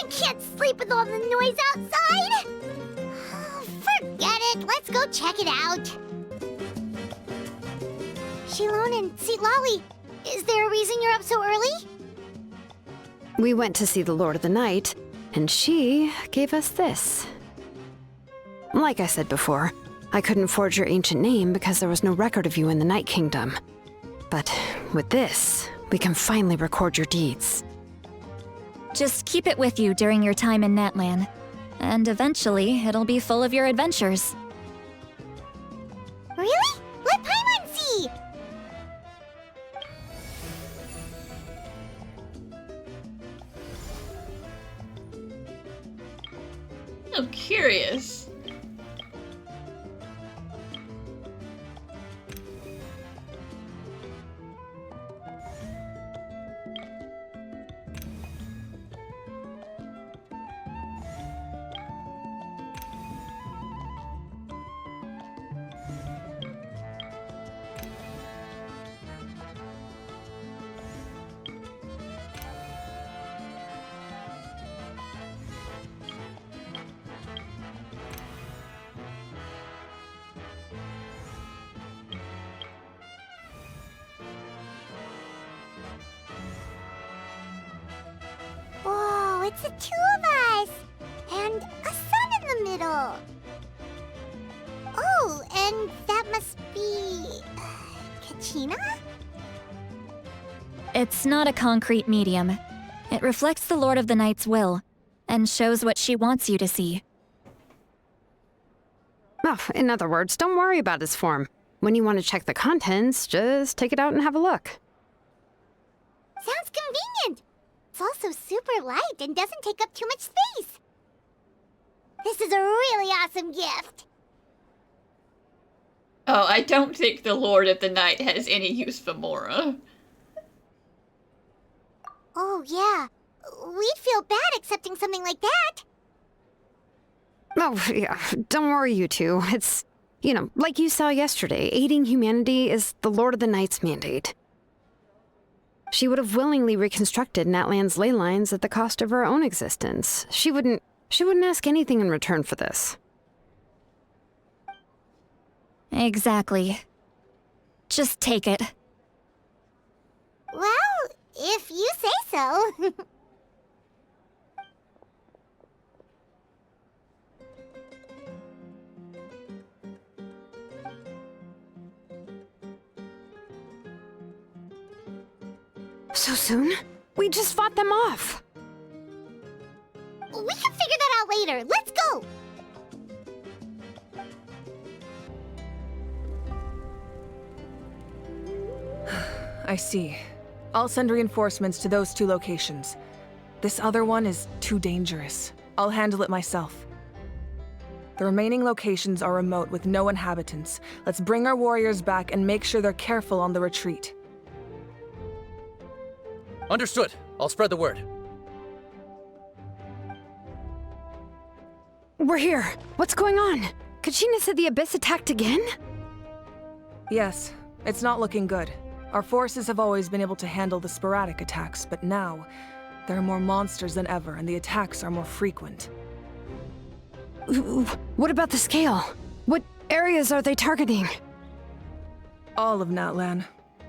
I can't sleep with all the noise outside! Forget it, let's go check it out. Shilon and Lolly, is there a reason you're up so early? We went to see the Lord of the Night, and she gave us this. Like I said before, I couldn't forge your ancient name because there was no record of you in the Night Kingdom. But with this, we can finally record your deeds. Just keep it with you during your time in Natlan, and eventually it'll be full of your adventures. Really? Let Paimon see! I'm curious. Whoa, it's the two of us! And a sun in the middle! Oh, and that must be... Kachina? It's not a concrete medium. It reflects the Lord of the Night's will, and shows what she wants you to see. Oh, in other words, don't worry about his form. When you want to check the contents, just take it out and have a look. Sounds convenient! It's also super light and doesn't take up too much space. This is a really awesome gift. Oh, I don't think the Lord of the Night has any use for Mora. Oh, yeah. We'd feel bad accepting something like that. Oh, yeah, don't worry, you two. It's, like you saw yesterday, aiding humanity is the Lord of the Night's mandate. She would have willingly reconstructed Natlan's ley lines at the cost of her own existence. She wouldn't ask anything in return for this. Exactly. Just take it. Well, if you say so. So soon? We just fought them off. We can figure that out later. Let's go! I see. I'll send reinforcements to those two locations. This other one is too dangerous. I'll handle it myself. The remaining locations are remote with no inhabitants. Let's bring our warriors back and make sure they're careful on the retreat. Understood. I'll spread the word. We're here. What's going on? Kachina said the Abyss attacked again? Yes, it's not looking good. Our forces have always been able to handle the sporadic attacks, but now, there are more monsters than ever, and the attacks are more frequent. What about the scale? What areas are they targeting? All of Natlan.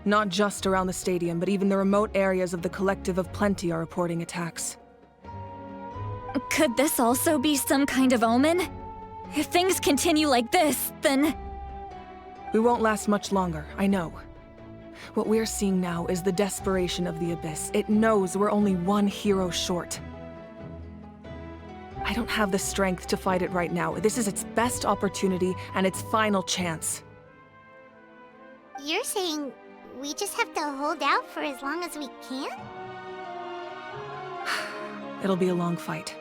Not just around the stadium, but even the remote areas of the Collective of Plenty are reporting attacks. Could this also be some kind of omen? If things continue like this, then... We won't last much longer, I know. What we're seeing now is the desperation of the Abyss. It knows we're only one hero short. I don't have the strength to fight it right now. This is its best opportunity and its final chance. You're saying we just have to hold out for as long as we can? It'll be a long fight.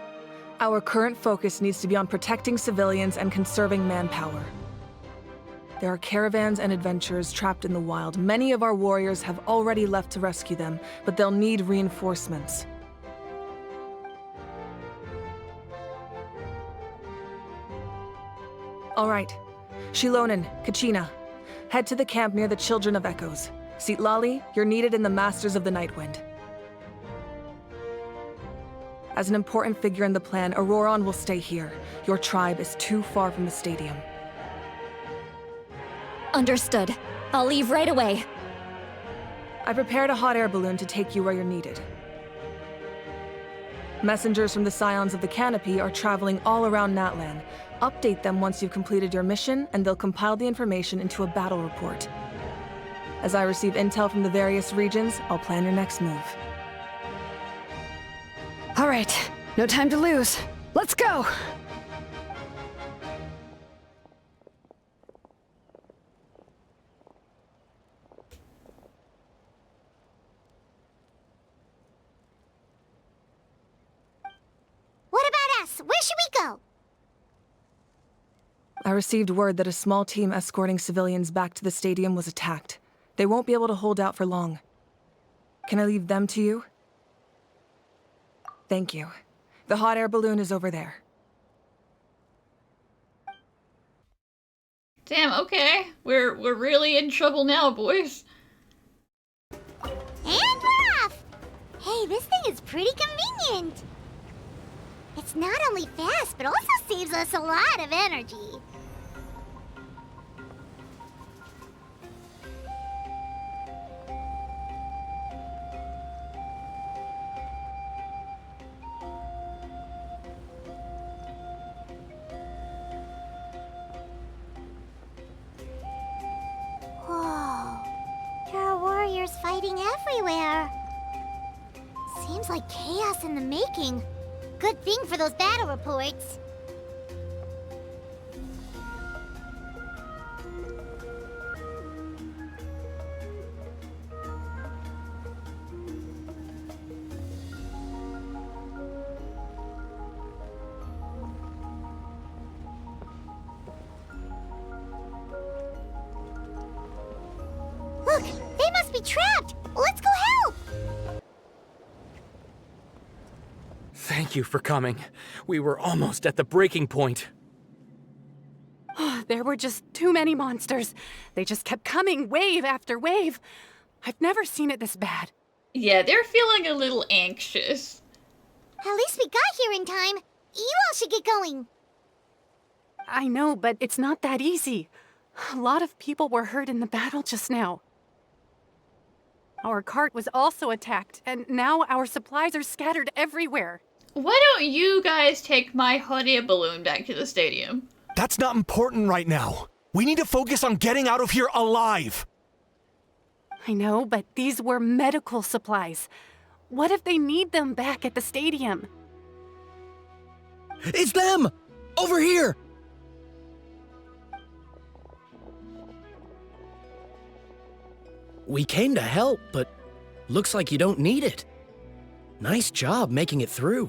Our current focus needs to be on protecting civilians and conserving manpower. There are caravans and adventurers trapped in the wild. Many of our warriors have already left to rescue them, but they'll need reinforcements. All right. Shilonen, Kachina, head to the camp near the Children of Echoes. Lolly, you're needed in the Masters of the Nightwind. As an important figure in the plan, Auroron will stay here. Your tribe is too far from the stadium. Understood. I'll leave right away. I prepared a hot air balloon to take you where you're needed. Messengers from the Scions of the Canopy are traveling all around Natlan. Update them once you've completed your mission, and they'll compile the information into a battle report. As I receive intel from the various regions, I'll plan your next move. All right, no time to lose. Let's go! What about us? Where should we go? I received word that a small team escorting civilians back to the stadium was attacked. They won't be able to hold out for long. Can I leave them to you? Thank you. The hot air balloon is over there. Damn, okay. We're really in trouble now, boys. And we're off! Hey, this thing is pretty convenient. It's not only fast, but also saves us a lot of energy. Whoa. There are warriors fighting everywhere. Seems like chaos in the making. Good thing for those battle reports. Look, they must be trapped. Let's go help. Thank you for coming. We were almost at the breaking point. There were just too many monsters. They just kept coming, wave after wave. I've never seen it this bad. Yeah, they're feeling a little anxious. At least we got here in time. You all should get going. I know, but it's not that easy. A lot of people were hurt in the battle just now. Our cart was also attacked, and now our supplies are scattered everywhere. Why don't you guys take my hot air balloon back to the stadium? That's not important right now. We need to focus on getting out of here alive. I know, but these were medical supplies. What if they need them back at the stadium? It's them! Over here! We came to help, but looks like you don't need it. Nice job making it through.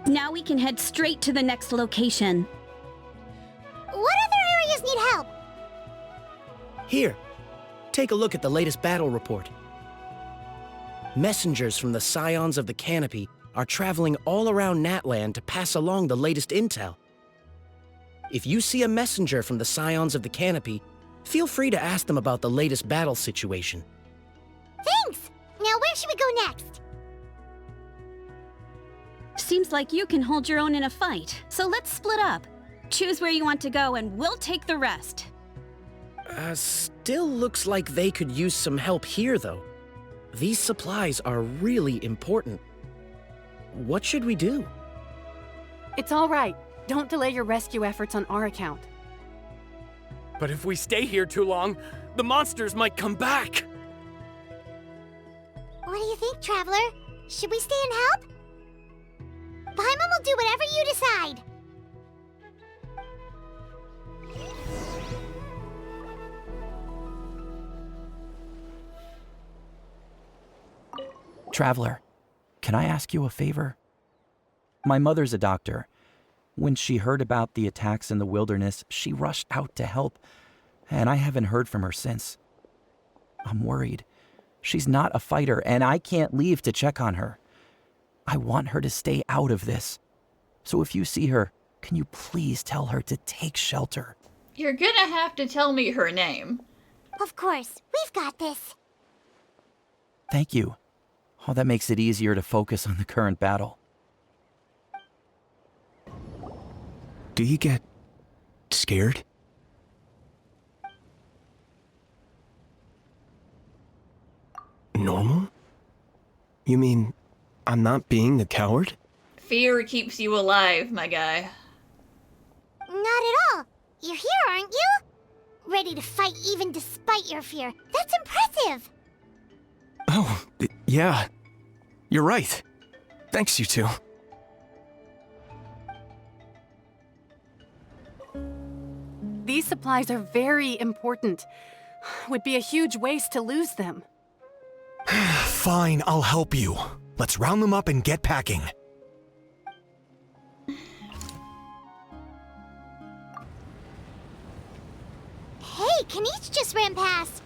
Now we can head straight to the next location. What other areas need help? Here, take a look at the latest battle report. Messengers from the Scions of the Canopy are traveling all around Natlan to pass along the latest intel. If you see a messenger from the Scions of the Canopy, feel free to ask them about the latest battle situation. Thanks! Now where should we go next? Seems like you can hold your own in a fight, so let's split up. Choose where you want to go and we'll take the rest. Still looks like they could use some help here, though. These supplies are really important. What should we do? It's all right. Don't delay your rescue efforts on our account. But if we stay here too long, the monsters might come back! What do you think, Traveler? Should we stay and help? Paimon will do whatever you decide. Traveler, can I ask you a favor? My mother's a doctor. When she heard about the attacks in the wilderness, she rushed out to help, and I haven't heard from her since. I'm worried. She's not a fighter, and I can't leave to check on her. I want her to stay out of this. So if you see her, can you please tell her to take shelter? You're gonna have to tell me her name. Of course, we've got this. Thank you. Oh, that makes it easier to focus on the current battle. Do you get scared? Normal? You mean I'm not being a coward? Fear keeps you alive, my guy. Not at all. You're here, aren't you? Ready to fight even despite your fear. That's impressive. Oh, yeah. You're right. Thanks, you two. These supplies are very important. Would be a huge waste to lose them. Fine, I'll help you. Let's round them up and get packing. Hey, Kanish just ran past.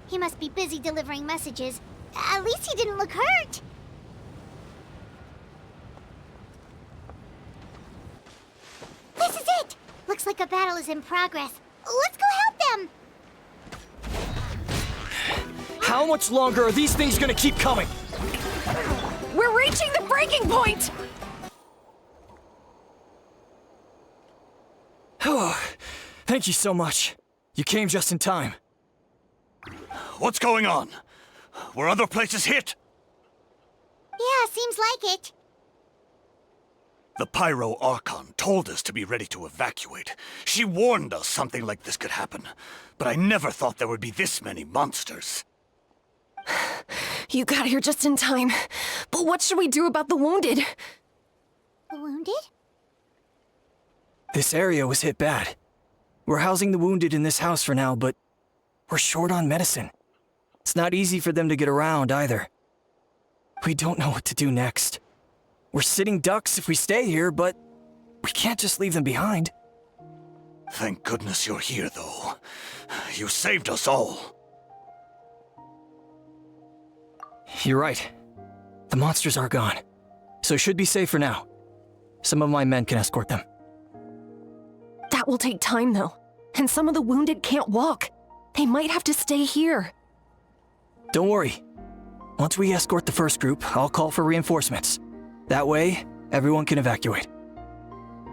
He must be busy delivering messages. At least he didn't look hurt. This is it! Looks like a battle is in progress. Let's go help them! How much longer are these things gonna keep coming? We're reaching the breaking point! Thank you so much. You came just in time. What's going on? Were other places hit? Yeah, seems like it. The Pyro Archon told us to be ready to evacuate. She warned us something like this could happen. But I never thought there would be this many monsters. You got here just in time. But what should we do about the wounded? The wounded? This area was hit bad. We're housing the wounded in this house for now, but we're short on medicine. It's not easy for them to get around either. We don't know what to do next. We're sitting ducks if we stay here, but we can't just leave them behind. Thank goodness you're here, though. You saved us all. You're right. The monsters are gone, so it should be safe for now. Some of my men can escort them. That will take time, though. And some of the wounded can't walk. They might have to stay here. Don't worry. Once we escort the first group, I'll call for reinforcements. That way, everyone can evacuate.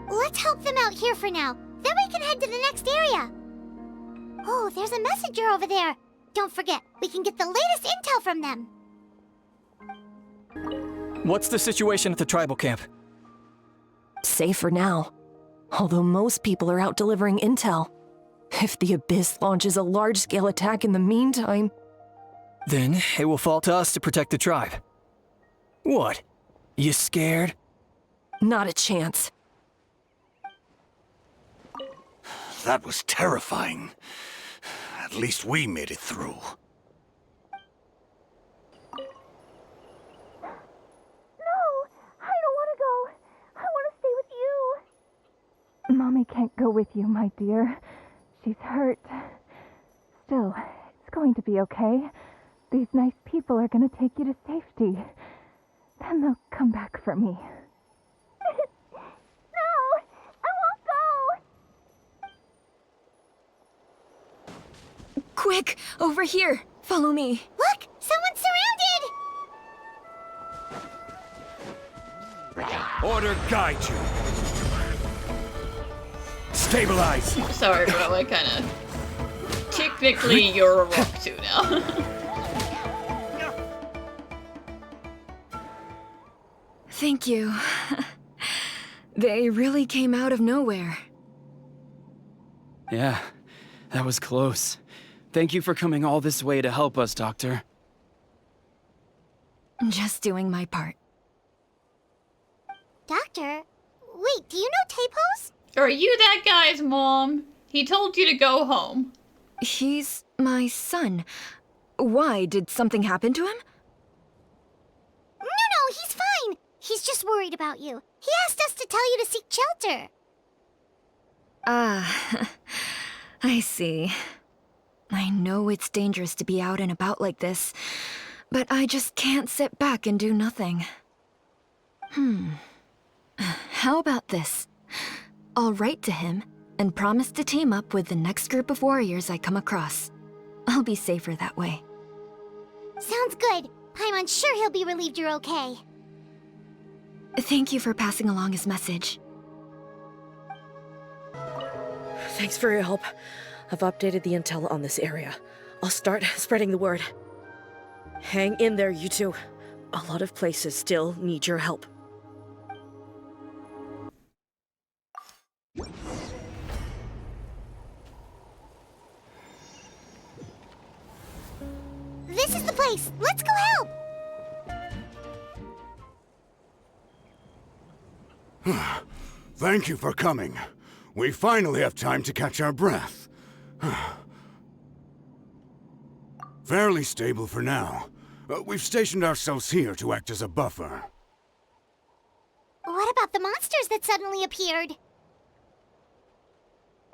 Let's help them out here for now. Then we can head to the next area. Oh, there's a messenger over there. Don't forget, we can get the latest intel from them. What's the situation at the tribal camp? Safe for now. Although most people are out delivering intel. If the Abyss launches a large-scale attack in the meantime... Then it will fall to us to protect the tribe. What? You scared? Not a chance. That was terrifying. At least we made it through. No! I don't want to go. I want to stay with you. Mommy can't go with you, my dear. She's hurt. Still, it's going to be okay. These nice people are going to take you to safety. Then they'll come back for me. No! I won't go! Quick! Over here! Follow me. Look! Someone's surrounded! Order guide you. Stabilize. Sorry, bro, I kinda... Technically, you're a rock too now. Thank you. They really came out of nowhere. Yeah, that was close. Thank you for coming all this way to help us, Doctor. Just doing my part. Doctor? Wait, do you know Tapos? Are you that guy's mom? He told you to go home. He's my son. Why? Did something happen to him? No, he's fine. He's just worried about you. He asked us to tell you to seek shelter. Ah, I see. I know it's dangerous to be out and about like this, but I just can't sit back and do nothing. How about this? I'll write to him and promise to team up with the next group of warriors I come across. I'll be safer that way. Sounds good. Paimon's sure he'll be relieved you're okay. Thank you for passing along his message. Thanks for your help. I've updated the intel on this area. I'll start spreading the word. Hang in there, you two. A lot of places still need your help. This is the place! Let's go help! Thank you for coming. We finally have time to catch our breath. Fairly stable for now. We've stationed ourselves here to act as a buffer. What about the monsters that suddenly appeared?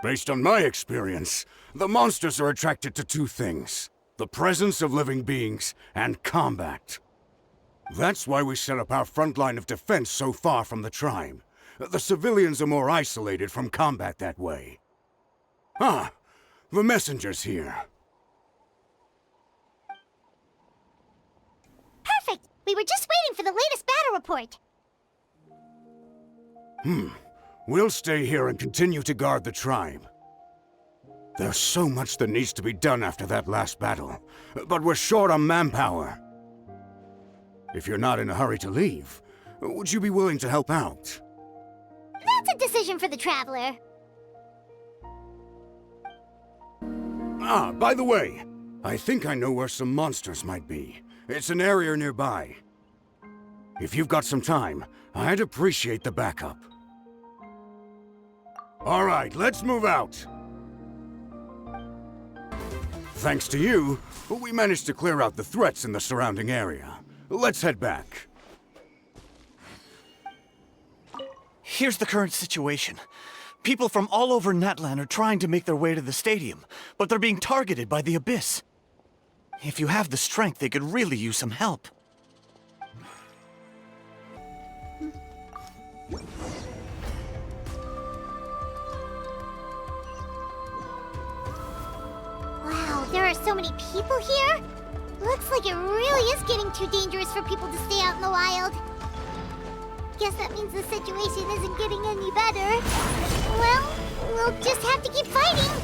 Based on my experience, the monsters are attracted to two things: the presence of living beings and combat. That's why we set up our front line of defense so far from the tribe. The civilians are more isolated from combat that way. Ah, the messenger's here. Perfect! We were just waiting for the latest battle report. We'll stay here and continue to guard the tribe. There's so much that needs to be done after that last battle, but we're short on manpower. If you're not in a hurry to leave, would you be willing to help out? That's a decision for the Traveler. Ah, by the way, I think I know where some monsters might be. It's an area nearby. If you've got some time, I'd appreciate the backup. All right, let's move out. Thanks to you, we managed to clear out the threats in the surrounding area. Let's head back. Here's the current situation. People from all over Natlan are trying to make their way to the stadium, but they're being targeted by the Abyss. If you have the strength, they could really use some help. Wow, there are so many people here? Looks like it really is getting too dangerous for people to stay out in the wild. Guess that means the situation isn't getting any better. Well, we'll just have to keep fighting.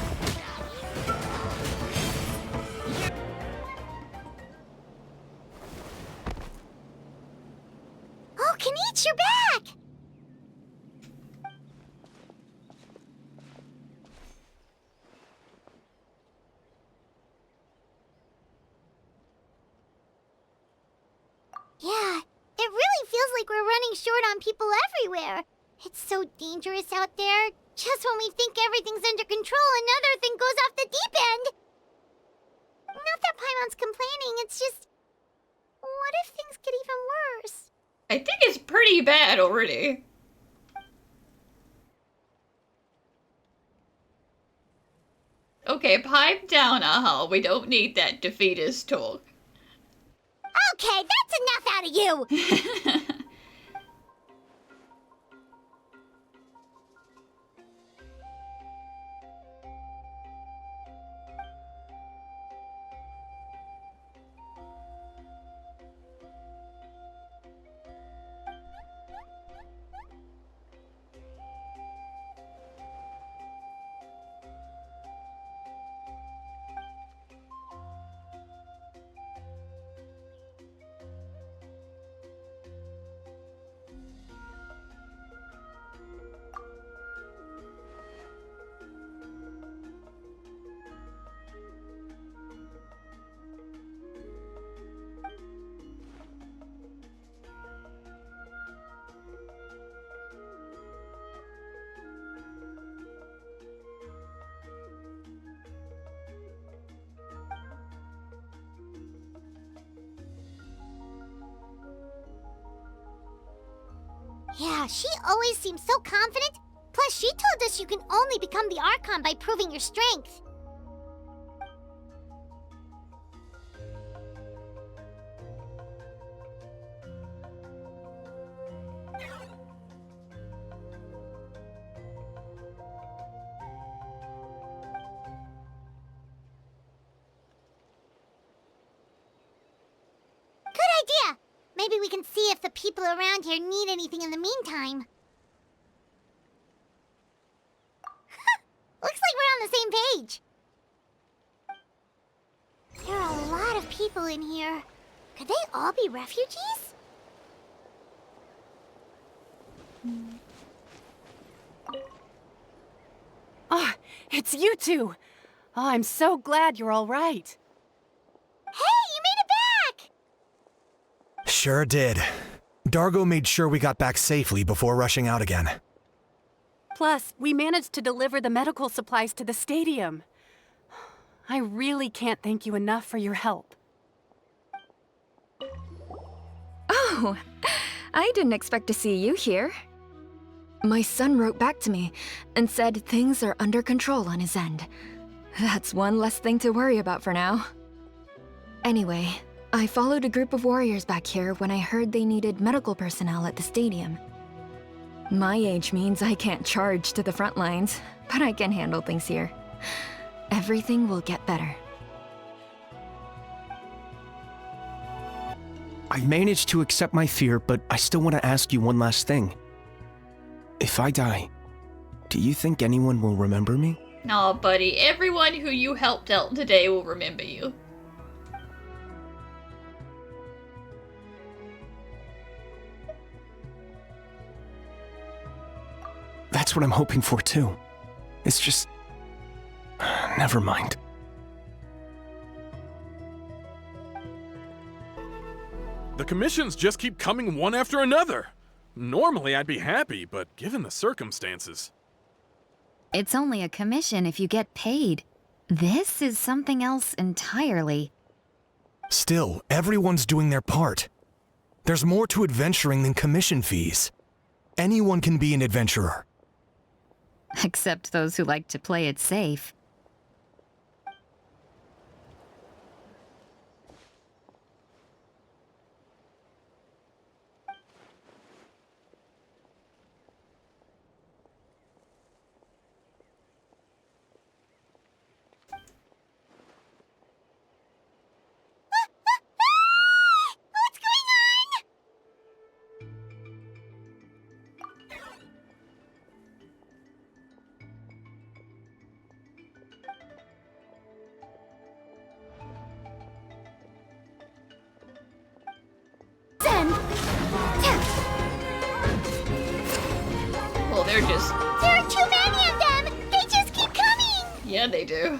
Oh, Kanichi, you're back! Yeah, it really feels like we're running short on people everywhere. It's so dangerous out there. Just when we think everything's under control, another thing goes off the deep end. Not that Paimon's complaining, it's just... What if things get even worse? I think it's pretty bad already. Okay, pipe down, Ahal. We don't need that defeatist talk. Okay, that's enough out of you! Yeah, she always seems so confident. Plus, she told us you can only become the Archon by proving your strength. Good idea! Maybe we can see if the people around here need anything in the meantime. Looks like we're on the same page. There are a lot of people in here. Could they all be refugees? Ah, it's you two. Oh, I'm so glad you're all right. Hey, you made it back! Sure did. Dargo made sure we got back safely before rushing out again. Plus, we managed to deliver the medical supplies to the stadium. I really can't thank you enough for your help. Oh, I didn't expect to see you here. My son wrote back to me and said things are under control on his end. That's one less thing to worry about for now. Anyway, I followed a group of warriors back here when I heard they needed medical personnel at the stadium. My age means I can't charge to the front lines, but I can handle things here. Everything will get better. I've managed to accept my fear, but I still want to ask you one last thing. If I die, do you think anyone will remember me? Nah, buddy, everyone who you helped out today will remember you. That's what I'm hoping for too. It's just... never mind. The commissions just keep coming one after another. Normally I'd be happy, but given the circumstances... It's only a commission if you get paid. This is something else entirely. Still, everyone's doing their part. There's more to adventuring than commission fees. Anyone can be an adventurer. Except those who like to play it safe. Well, they're just... There are too many of them! They just keep coming! Yeah, they do.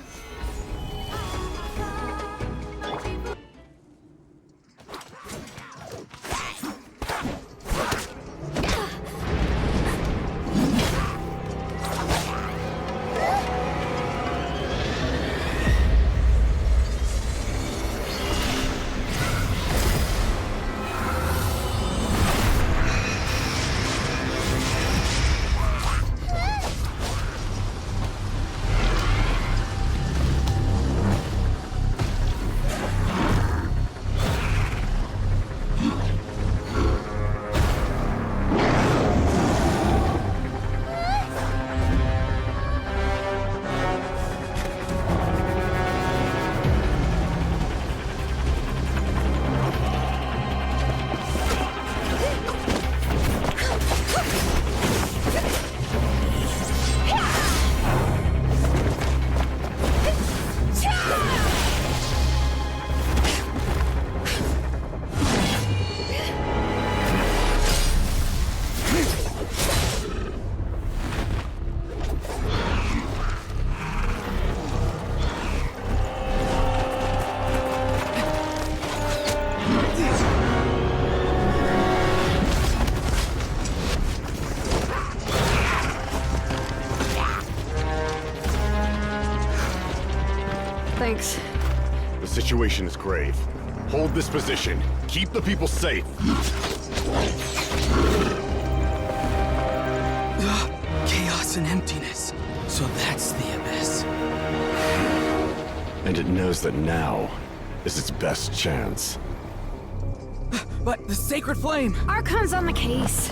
Thanks. The situation is grave. Hold this position. Keep the people safe. Chaos and emptiness. So that's the abyss. And it knows that now is its best chance. But the sacred flame! Archon's on the case.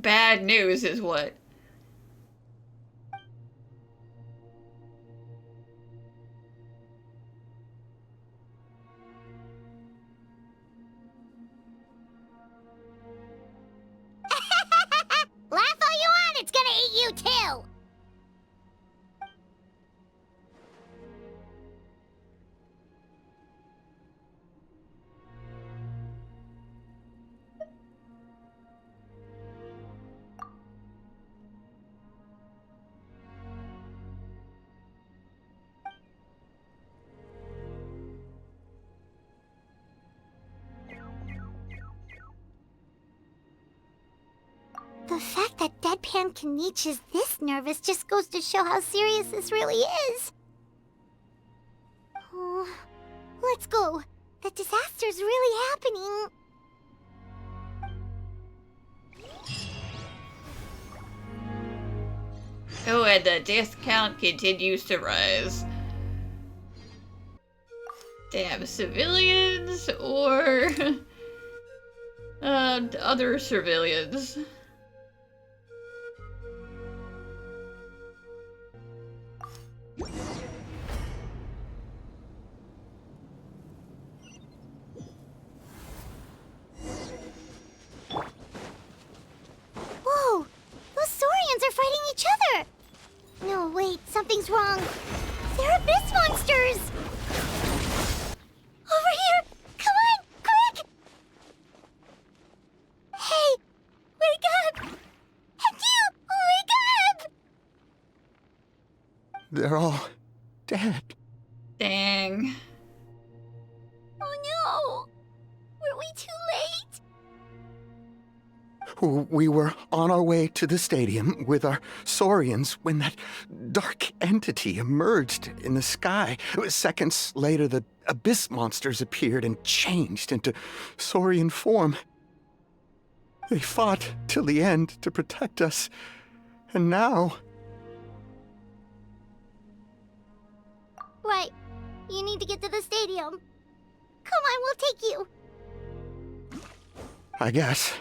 bad news is what? Laugh all you want, it's gonna eat you too! The fact that Deadpan Kaniche is this nervous just goes to show how serious this really is. Oh, let's go. The disaster's really happening. Oh, and the death count continues to rise. Damn, civilians or other civilians. Whoa! Those Saurians are fighting each other! No, wait, something's wrong. They're abyss monsters! Over here! Come on, quick! Hey! Wake up! And you! Wake up! They're all dead. Dang. Oh no! Were we too late? We were on our way to the stadium with our Saurians when that dark entity emerged in the sky. Seconds later, the abyss monsters appeared and changed into Saurian form. They fought till the end to protect us, and now... Right. You need to get to the stadium. Come on, we'll take you. I guess.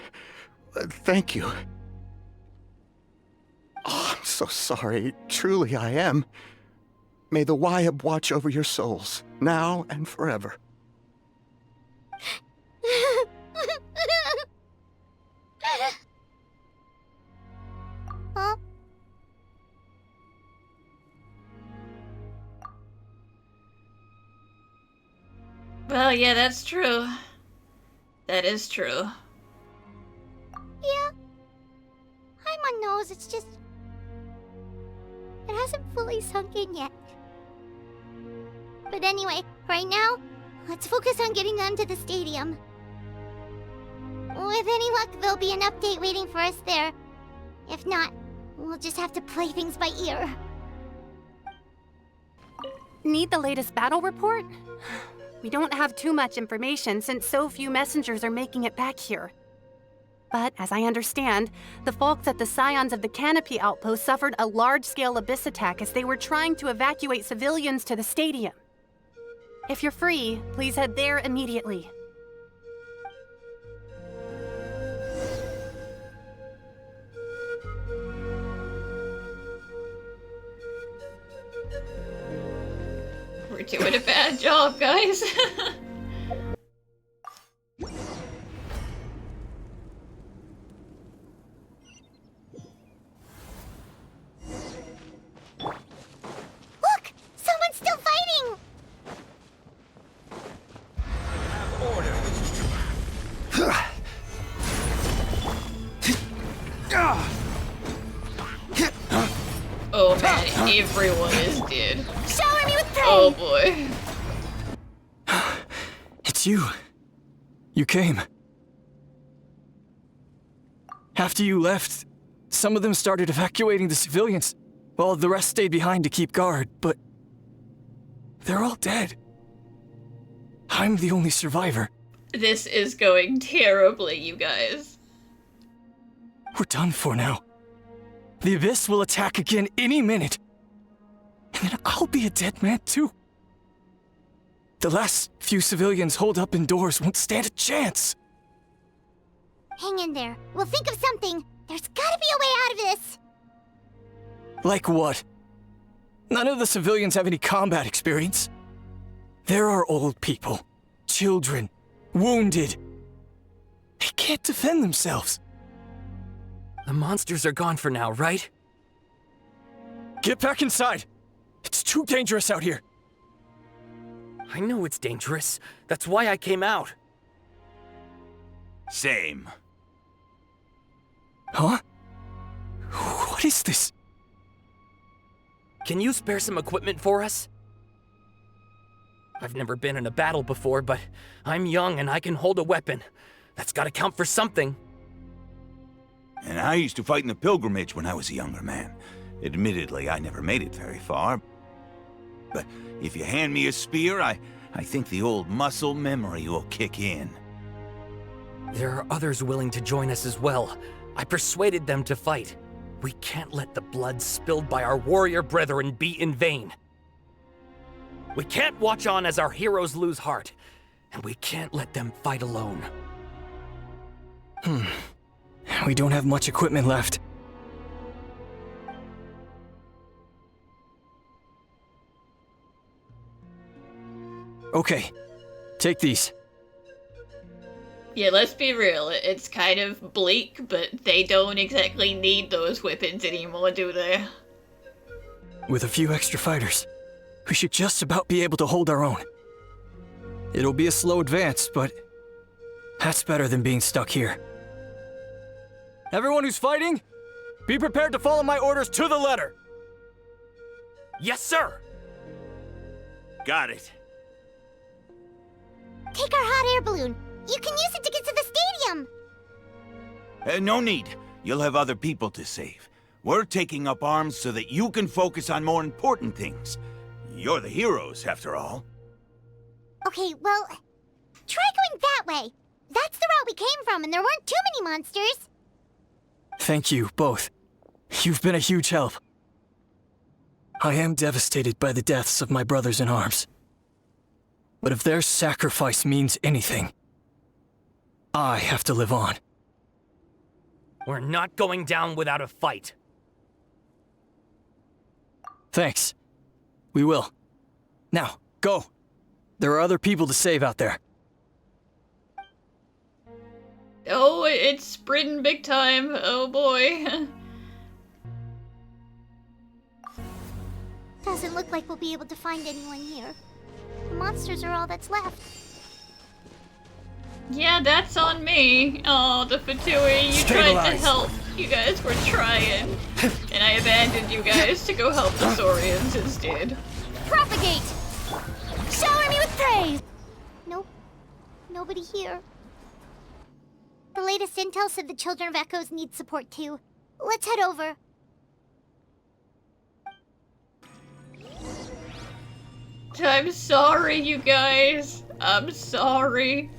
Thank you. Oh, I'm so sorry. Truly, I am. May the Wyab watch over your souls, now and forever. Huh? Well, yeah, that's true. That is true. Yeah. Paimon knows, it's just... it hasn't fully sunk in yet. But anyway, right now, let's focus on getting them to the stadium. With any luck, there'll be an update waiting for us there. If not, we'll just have to play things by ear. Need the latest battle report? We don't have too much information since so few messengers are making it back here. But, as I understand, the folks at the Scions of the Canopy outpost suffered a large-scale abyss attack as they were trying to evacuate civilians to the stadium. If you're free, please head there immediately. We're doing a bad job, guys. Look! Someone's still fighting! Oh man, everyone is dead. Shower me with praise! Oh boy. It's you. You came. After you left, some of them started evacuating the civilians, while the rest stayed behind to keep guard, but... they're all dead. I'm the only survivor. This is going terribly, you guys. We're done for now. The Abyss will attack again any minute. And then I'll be a dead man too. The last few civilians holed up indoors won't stand a chance. Hang in there. We'll think of something. There's gotta be a way out of this! Like what? None of the civilians have any combat experience. There are old people, children, wounded. They can't defend themselves. The monsters are gone for now, right? Get back inside! It's too dangerous out here. I know it's dangerous. That's why I came out. Same. Huh? What is this? Can you spare some equipment for us? I've never been in a battle before, but I'm young and I can hold a weapon. That's gotta count for something. And I used to fight in the pilgrimage when I was a younger man. Admittedly, I never made it very far. But if you hand me a spear, I think the old muscle memory will kick in. There are others willing to join us as well. I persuaded them to fight. We can't let the blood spilled by our warrior brethren be in vain. We can't watch on as our heroes lose heart, and we can't let them fight alone. We don't have much equipment left. Okay, take these. Yeah, let's be real. It's kind of bleak, but they don't exactly need those weapons anymore, do they? With a few extra fighters, we should just about be able to hold our own. It'll be a slow advance, but that's better than being stuck here. Everyone who's fighting, be prepared to follow my orders to the letter. Yes, sir! Got it. Take our hot air balloon. You can use it to get to the stadium. No need. You'll have other people to save. We're taking up arms so that you can focus on more important things. You're the heroes, after all. Okay, well, try going that way. That's the route we came from, and there weren't too many monsters. Thank you, both. You've been a huge help. I am devastated by the deaths of my brothers in arms. But if their sacrifice means anything, I have to live on. We're not going down without a fight. Thanks. We will. Now, go. There are other people to save out there. Oh, it's sprinting big time. Oh boy. Doesn't look like we'll be able to find anyone here. The monsters are all that's left. Yeah, that's on me. Oh, the Fatui, you tried to help. You guys were trying. And I abandoned you guys to go help the Saurians instead. Propagate! Shower me with praise! Nope. Nobody here. The latest intel said the Children of Echoes need support too. Let's head over. I'm sorry, you guys. I'm sorry.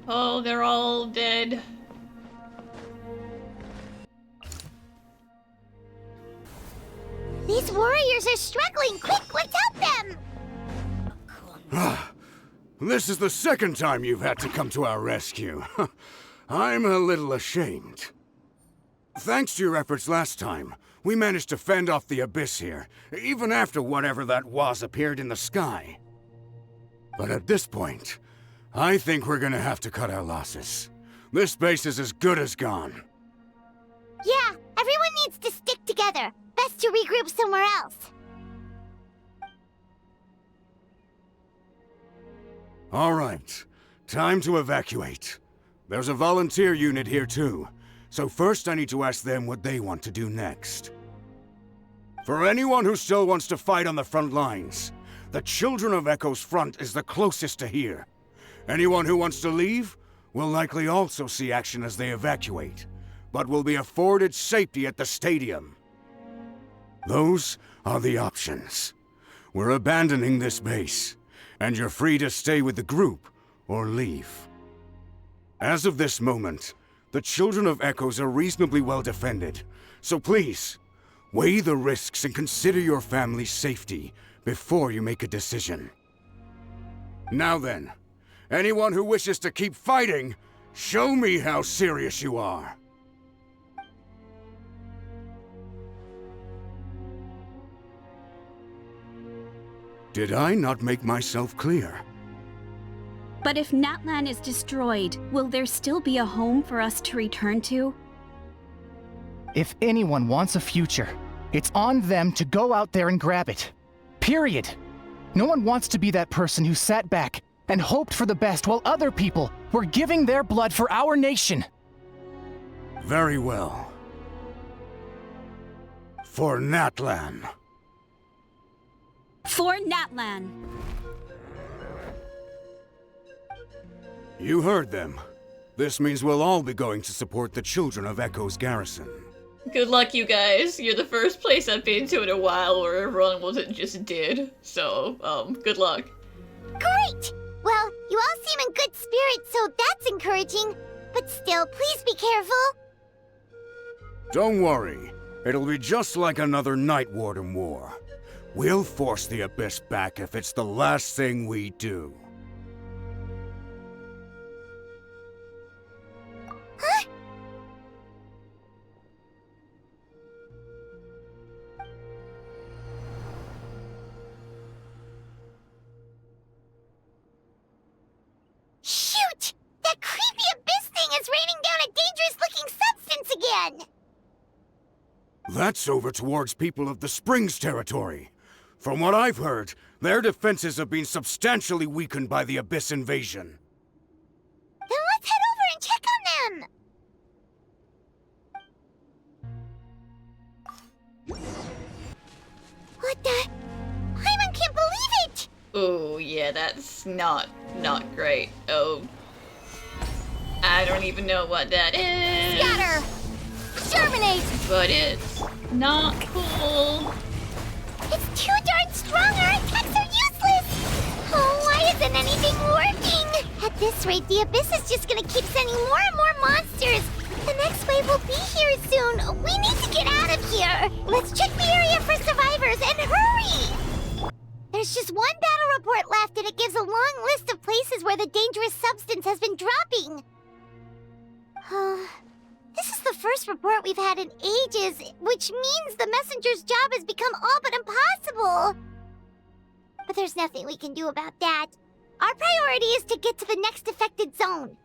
Oh, they're all dead. These warriors are struggling! Quick, let's help them! This is the second time you've had to come to our rescue. I'm a little ashamed. Thanks to your efforts last time, we managed to fend off the abyss here, even after whatever that was appeared in the sky. But at this point, I think we're gonna have to cut our losses. This base is as good as gone. Yeah, everyone needs to stick together. Best to regroup somewhere else. All right, time to evacuate. There's a volunteer unit here too, so first I need to ask them what they want to do next. For anyone who still wants to fight on the front lines, the Children of Echo's front is the closest to here. Anyone who wants to leave will likely also see action as they evacuate, but will be afforded safety at the stadium. Those are the options. We're abandoning this base, and you're free to stay with the group or leave. As of this moment, the Children of Echoes are reasonably well defended, so please, weigh the risks and consider your family's safety before you make a decision. Now then, anyone who wishes to keep fighting Show me how serious you are. Did I not make myself clear? But if Natlan is destroyed, will there still be a home for us to return to? If anyone wants a future, it's on them to go out there and grab it. Period. No one wants to be that person who sat back and hoped for the best while other people were giving their blood for our nation. Very well. For Natlan. For Natlan. You heard them. This means we'll all be going to support the children of Echo's garrison. Good luck, you guys. You're the first place I've been to in a while where everyone wasn't just dead. So, good luck. Great! Well, you all seem in good spirits, so that's encouraging. But still, please be careful. Don't worry. It'll be just like another Night Warden war. We'll force the Abyss back if it's the last thing we do. Huh? Shoot! That creepy Abyss thing is raining down a dangerous-looking substance again! That's over towards people of the Springs territory. From what I've heard, their defenses have been substantially weakened by the Abyss invasion. Then let's head over and check on them! What the? Paimon can't believe it! Oh, yeah, that's not great. Oh. I don't even know what that is. Scatter! Germinate! But it's not cool. It's too darn strong! Our attacks are useless! Oh, why isn't anything working? At this rate, the Abyss is just gonna keep sending more and more monsters! The next wave will be here soon! We need to get out of here! Let's check the area for survivors, and hurry! There's just one battle report left, and it gives a long list of places where the dangerous substance has been dropping. This is the first report we've had in ages, which means the messenger's job has become all but impossible. But there's nothing we can do about that. Our priority is to get to the next affected zone.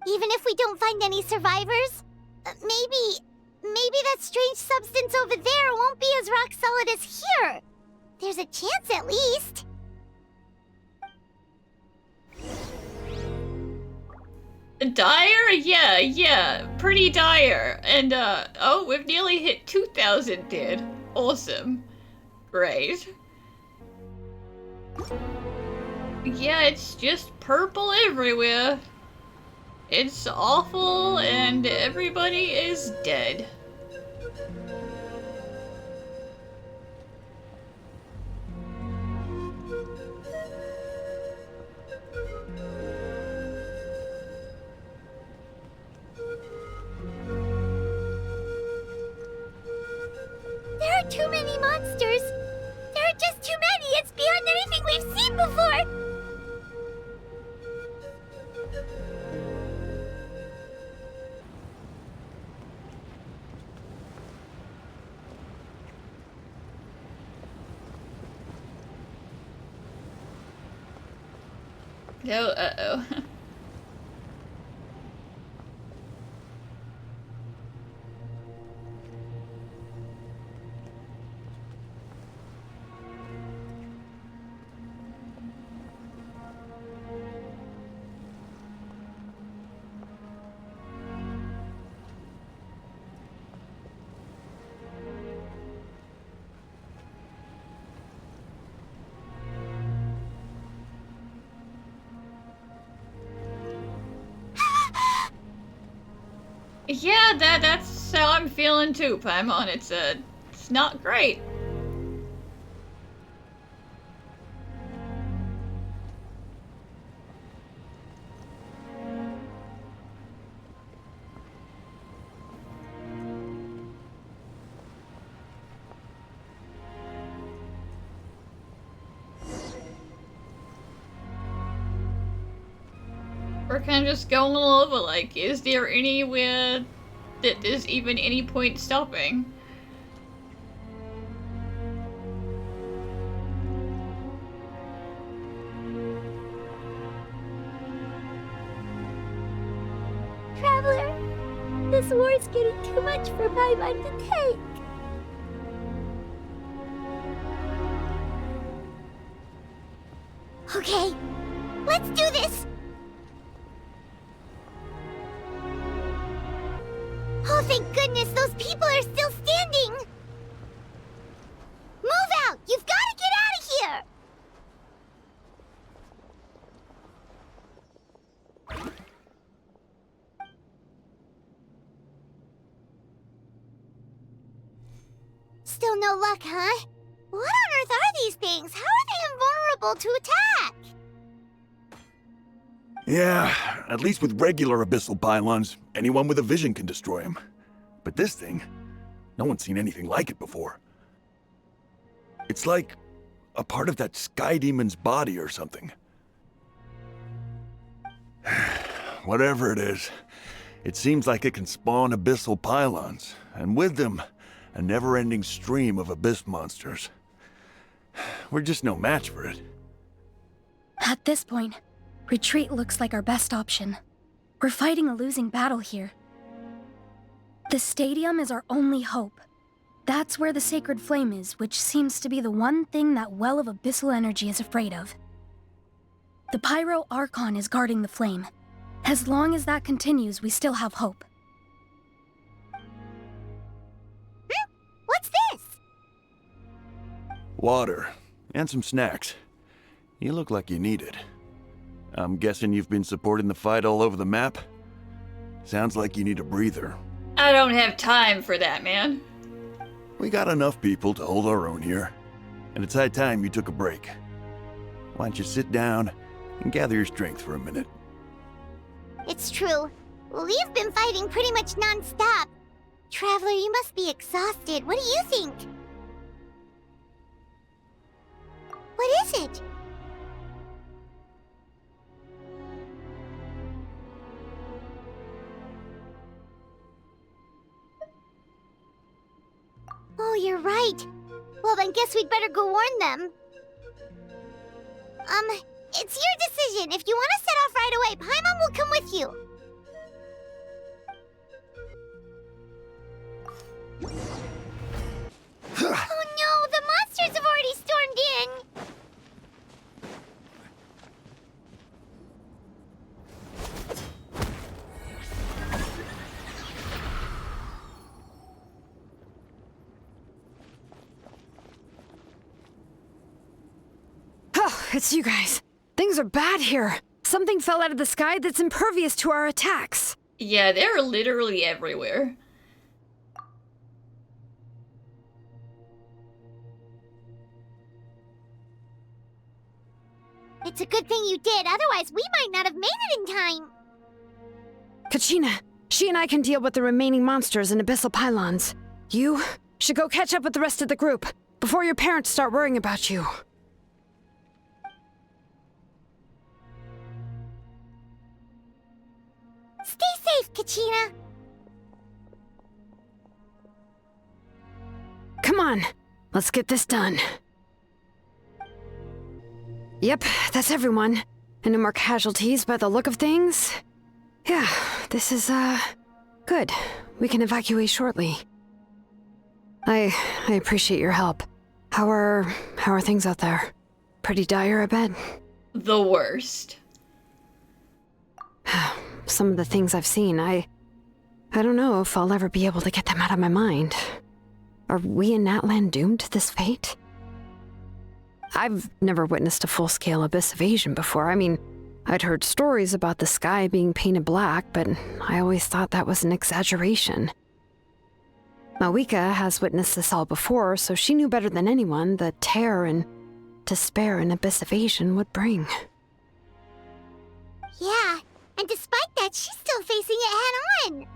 Even if we don't find any survivors, maybe that strange substance over there won't be as rock solid as here. There's a chance at least. Dire? Yeah, pretty dire. And, oh, we've nearly hit 2,000 dead. Awesome. Great. Yeah, it's just purple everywhere. It's awful, and everybody is dead. There are too many monsters. There are just too many. It's beyond anything we've seen before. No, uh-oh. Yeah, that's how I'm feeling too, Paimon. It's not great. We're kind of just going all over, like, is there anywhere that there's even any point stopping? Traveler, this war's getting too much for my mind to take. Okay, let's do this! Oh, thank goodness, those people are still standing! Move out! You've got to get out of here! Still no luck, huh? What on earth are these things? How are they invulnerable to attack? Yeah, at least with regular abyssal pylons, anyone with a vision can destroy them. But this thing, no one's seen anything like it before. It's like a part of that sky demon's body or something. Whatever it is, it seems like it can spawn abyssal pylons, and with them, a never-ending stream of abyss monsters. We're just no match for it. At this point, retreat looks like our best option. We're fighting a losing battle here. The stadium is our only hope. That's where the sacred flame is, which seems to be the one thing that well of abyssal energy is afraid of. The Pyro Archon is guarding the flame. As long as that continues, we still have hope. What's this? Water, and some snacks. You look like you need it. I'm guessing you've been supporting the fight all over the map? Sounds like you need a breather. I don't have time for that, man. We got enough people to hold our own here, and it's high time you took a break. Why don't you sit down and gather your strength for a minute? It's true. We've been fighting pretty much non-stop. Traveler, you must be exhausted. What do you think? What is it? Oh, you're right. Well, then guess we'd better go warn them. It's your decision. If you want to set off right away, Paimon will come with you. Oh no, the monsters have already stormed in! Oh, it's you guys. Things are bad here. Something fell out of the sky that's impervious to our attacks. Yeah, they're literally everywhere. It's a good thing you did, otherwise we might not have made it in time. Kachina, she and I can deal with the remaining monsters and abyssal pylons. You should go catch up with the rest of the group before your parents start worrying about you. Stay safe, Kachina. Come on, let's get this done. Yep, that's everyone. And no more casualties by the look of things. Yeah, this is, good. We can evacuate shortly. I appreciate your help. How are things out there? Pretty dire, I bet. The worst. Some of the things I've seen, I don't know if I'll ever be able to get them out of my mind. Are we in Natlan doomed to this fate? I've never witnessed a full-scale abyss invasion before. I mean, I'd heard stories about the sky being painted black, but I always thought that was an exaggeration. Mawika has witnessed this all before, so she knew better than anyone the terror and despair an abyss invasion would bring. Yeah, and despite that, she's still facing it head-on.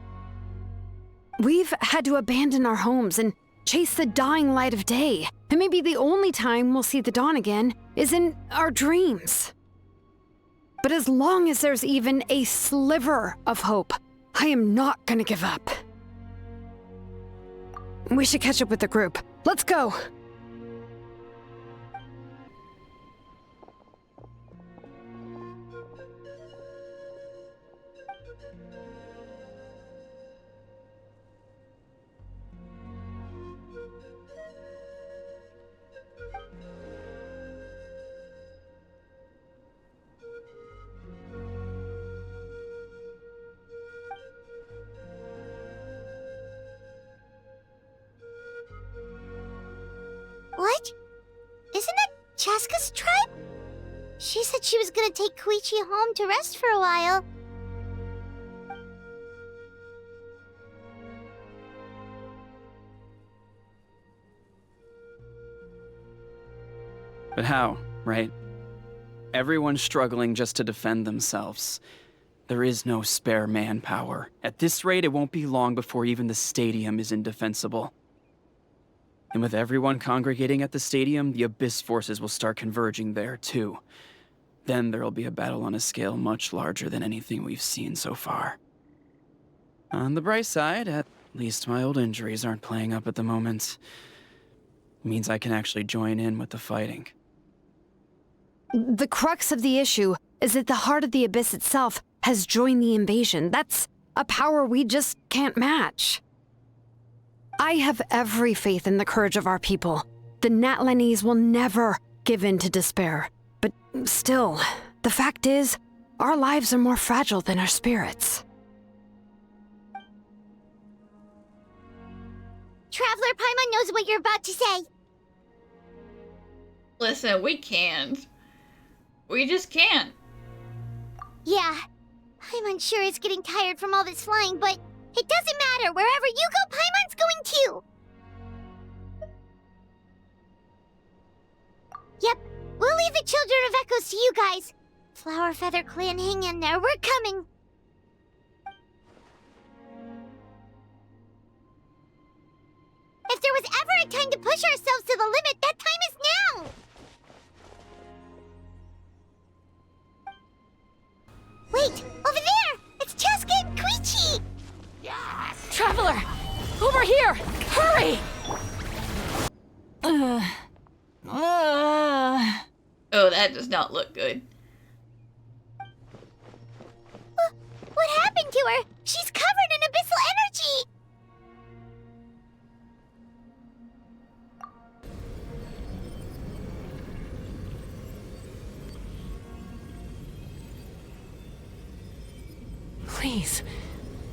We've had to abandon our homes and chase the dying light of day. And maybe the only time we'll see the dawn again is in our dreams. But as long as there's even a sliver of hope, I am not gonna give up. We should catch up with the group. Let's go! What? Isn't that Chaska's tribe? She said she was gonna take Koichi home to rest for a while. But how, right? Everyone's struggling just to defend themselves. There is no spare manpower. At this rate, it won't be long before even the stadium is indefensible. And with everyone congregating at the stadium, the Abyss forces will start converging there, too. Then there'll be a battle on a scale much larger than anything we've seen so far. On the bright side, at least my old injuries aren't playing up at the moment. It means I can actually join in with the fighting. The crux of the issue is that the heart of the Abyss itself has joined the invasion. That's a power we just can't match. I have every faith in the courage of our people. The Natlanese will never give in to despair. But still, the fact is, our lives are more fragile than our spirits. Traveler Paimon knows what you're about to say. Listen, we can't. We just can't. Yeah, Paimon sure is getting tired from all this flying, but it doesn't matter. Wherever you go, Paimon's going too. Yep, we'll leave the Children of Echoes to you guys. Flower Feather Clan, hang in there. We're coming. If there was ever a time to push ourselves to the limit, that time is now. Wait, over there! It's Chaska and Koichi! Yes! Traveler! Over here! Hurry! Oh, that does not look good. What happened to her? She's covered in abyssal energy! Please,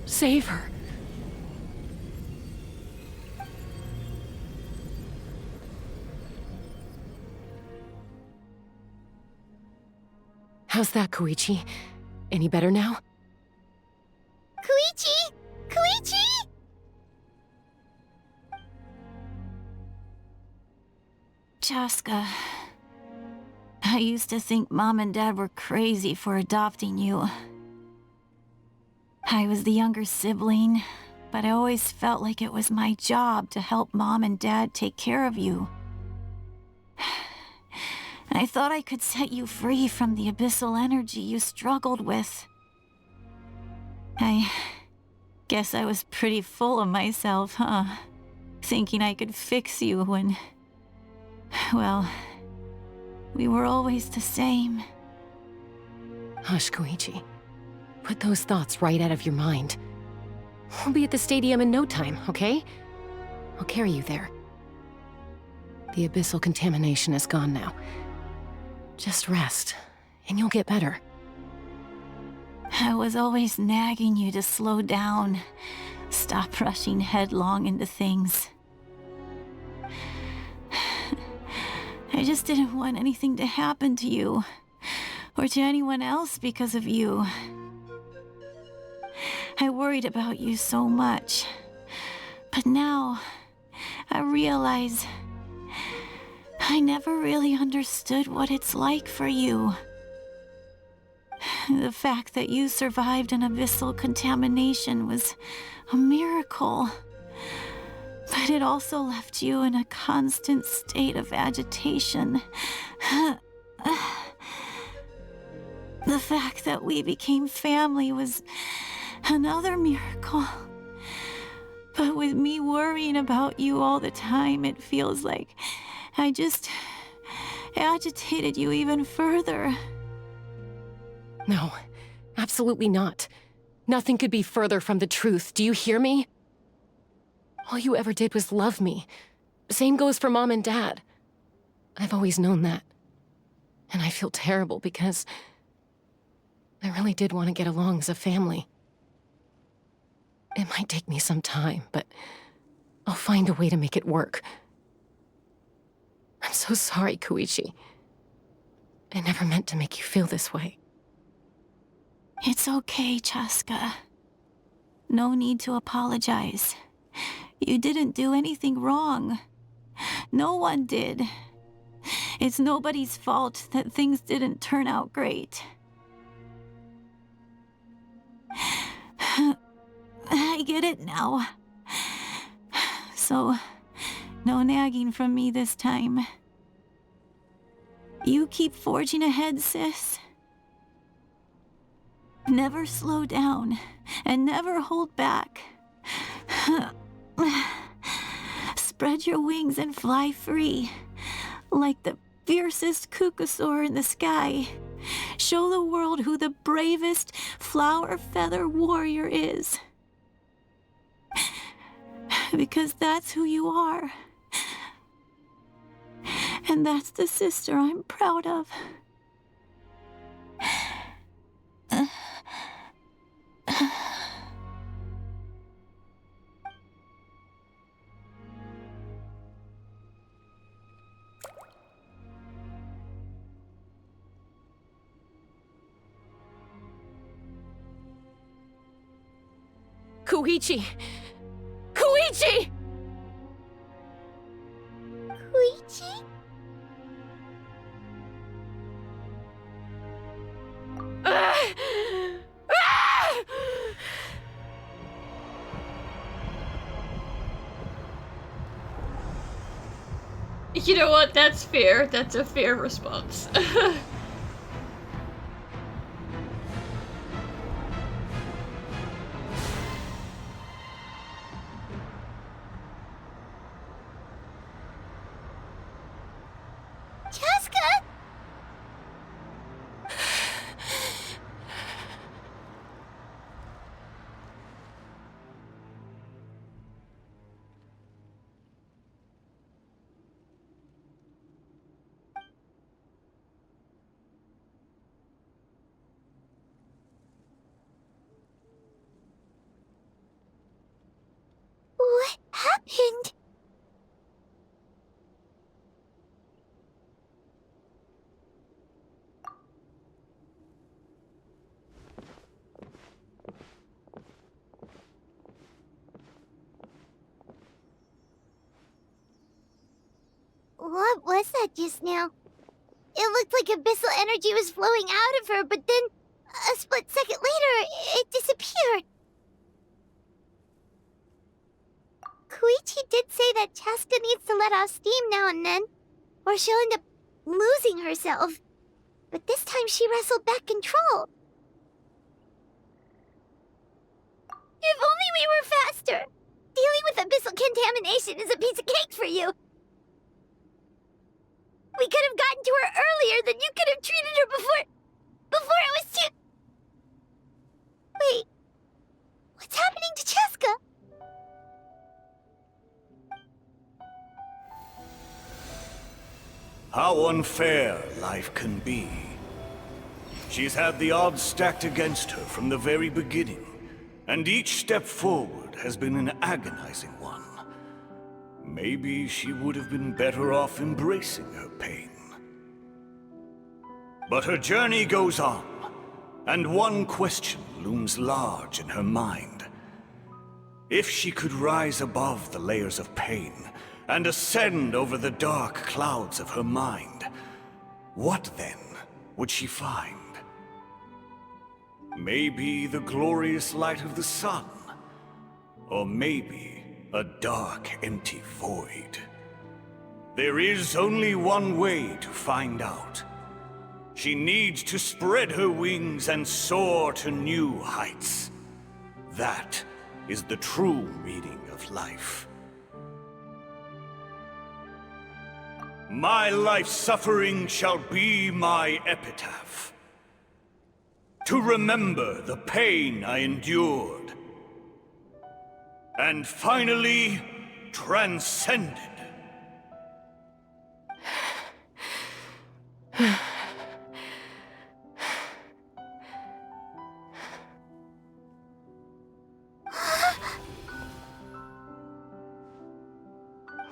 save her. How's that, Koichi? Any better now? Koichi! Koichi! Chaska, I used to think Mom and Dad were crazy for adopting you. I was the younger sibling, but I always felt like it was my job to help Mom and Dad take care of you. I thought I could set you free from the abyssal energy you struggled with. I guess I was pretty full of myself, huh? Thinking I could fix you when, well, we were always the same. Hush, Koichi. Put those thoughts right out of your mind. We'll be at the stadium in no time, okay? I'll carry you there. The abyssal contamination is gone now. Just rest, and you'll get better. I was always nagging you to slow down. Stop rushing headlong into things. I just didn't want anything to happen to you, or to anyone else because of you. I worried about you so much, but now I realize I never really understood what it's like for you. The fact that you survived an abyssal contamination was a miracle, but it also left you in a constant state of agitation. The fact that we became family was another miracle. But with me worrying about you all the time, it feels like I just agitated you even further. No, absolutely not. Nothing could be further from the truth. Do you hear me? All you ever did was love me. Same goes for Mom and Dad. I've always known that. And I feel terrible because I really did want to get along as a family. It might take me some time, but I'll find a way to make it work. I'm so sorry, Koichi. I never meant to make you feel this way. It's okay, Chaska. No need to apologize. You didn't do anything wrong. No one did. It's nobody's fault that things didn't turn out great. I get it now. So, no nagging from me this time. You keep forging ahead, sis. Never slow down, and never hold back. Spread your wings and fly free, like the fiercest kukusaur in the sky. Show the world who the bravest flower feather warrior is. Because that's who you are. And that's the sister I'm proud of. Koichi! Koichi! Koichi? You know what? That's fair. That's a fair response. Chaska! What happened? What was that just now? It looked like abyssal energy was flowing out of her, but then a split second later, it disappeared. Koichi did say that Chaska needs to let off steam now and then, or she'll end up losing herself. But this time she wrestled back control. If only we were faster! Dealing with abyssal contamination is a piece of cake for you! We could have gotten to her earlier, then you could have treated her before it was too... Wait, what's happening to Chaska? How unfair life can be. She's had the odds stacked against her from the very beginning, and each step forward has been an agonizing one. Maybe she would have been better off embracing her pain. But her journey goes on, and one question looms large in her mind. If she could rise above the layers of pain and ascend over the dark clouds of her mind, what then would she find? Maybe the glorious light of the sun, or maybe a dark, empty void. There is only one way to find out. She needs to spread her wings and soar to new heights. That is the true meaning of life. My life's suffering shall be my epitaph. To remember the pain I endured. And finally, transcended.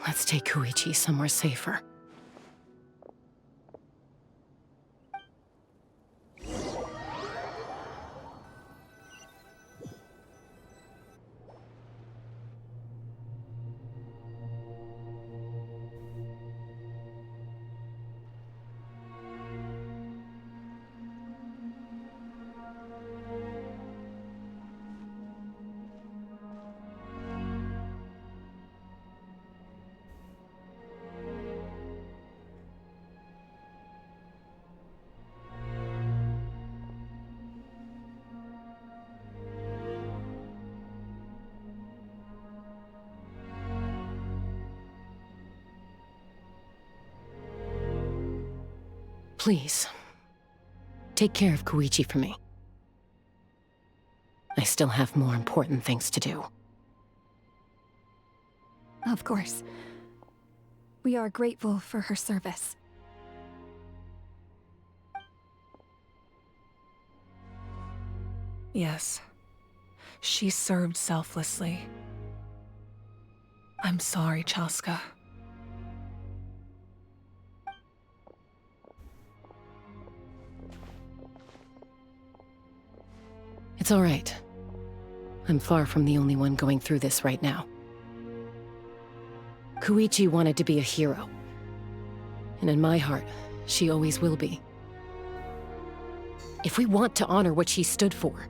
Let's take Koichi somewhere safer. Please, take care of Koichi for me. I still have more important things to do. Of course. We are grateful for her service. Yes. She served selflessly. I'm sorry, Chaska. It's all right. I'm far from the only one going through this right now. Koichi wanted to be a hero. And in my heart, she always will be. If we want to honor what she stood for,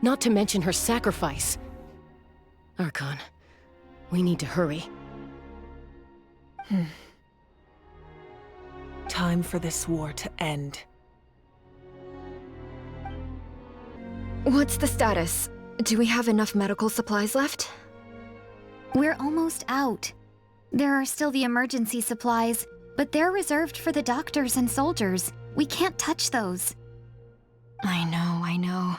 not to mention her sacrifice, Archon, we need to hurry. Time for this war to end. What's the status? Do we have enough medical supplies left? We're almost out. There are still the emergency supplies, but they're reserved for the doctors and soldiers. We can't touch those. I know.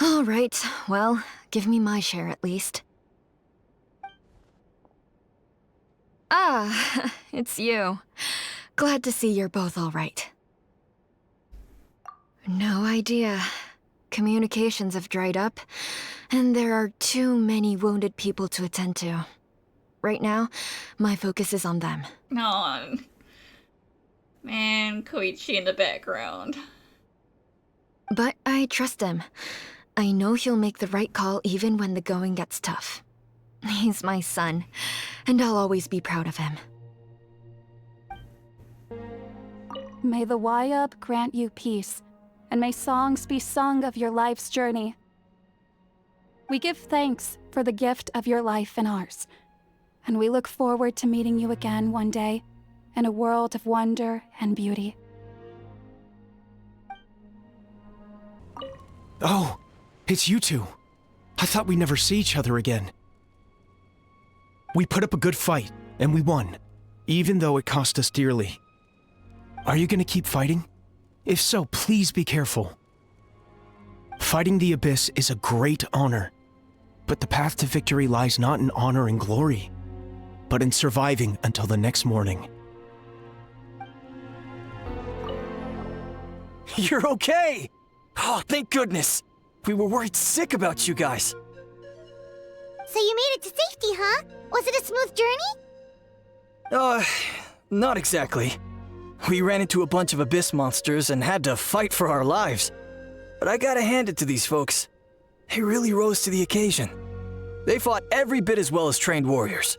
All right, well, give me my share at least. Ah, it's you. Glad to see you're both all right. No idea. Communications have dried up, and there are too many wounded people to attend to. Right now, my focus is on them. On. Man, Koichi in the background. But I trust him. I know he'll make the right call even when the going gets tough. He's my son, and I'll always be proud of him. May the Wayub grant you peace, and may songs be sung of your life's journey. We give thanks for the gift of your life and ours, and we look forward to meeting you again one day in a world of wonder and beauty. Oh, it's you two. I thought we'd never see each other again. We put up a good fight, and we won, even though it cost us dearly. Are you gonna keep fighting? If so, please be careful. Fighting the Abyss is a great honor, but the path to victory lies not in honor and glory, but in surviving until the next morning. You're okay! Oh, thank goodness! We were worried sick about you guys. So you made it to safety, huh? Was it a smooth journey? Not exactly. We ran into a bunch of abyss monsters and had to fight for our lives. But I gotta hand it to these folks. They really rose to the occasion. They fought every bit as well as trained warriors.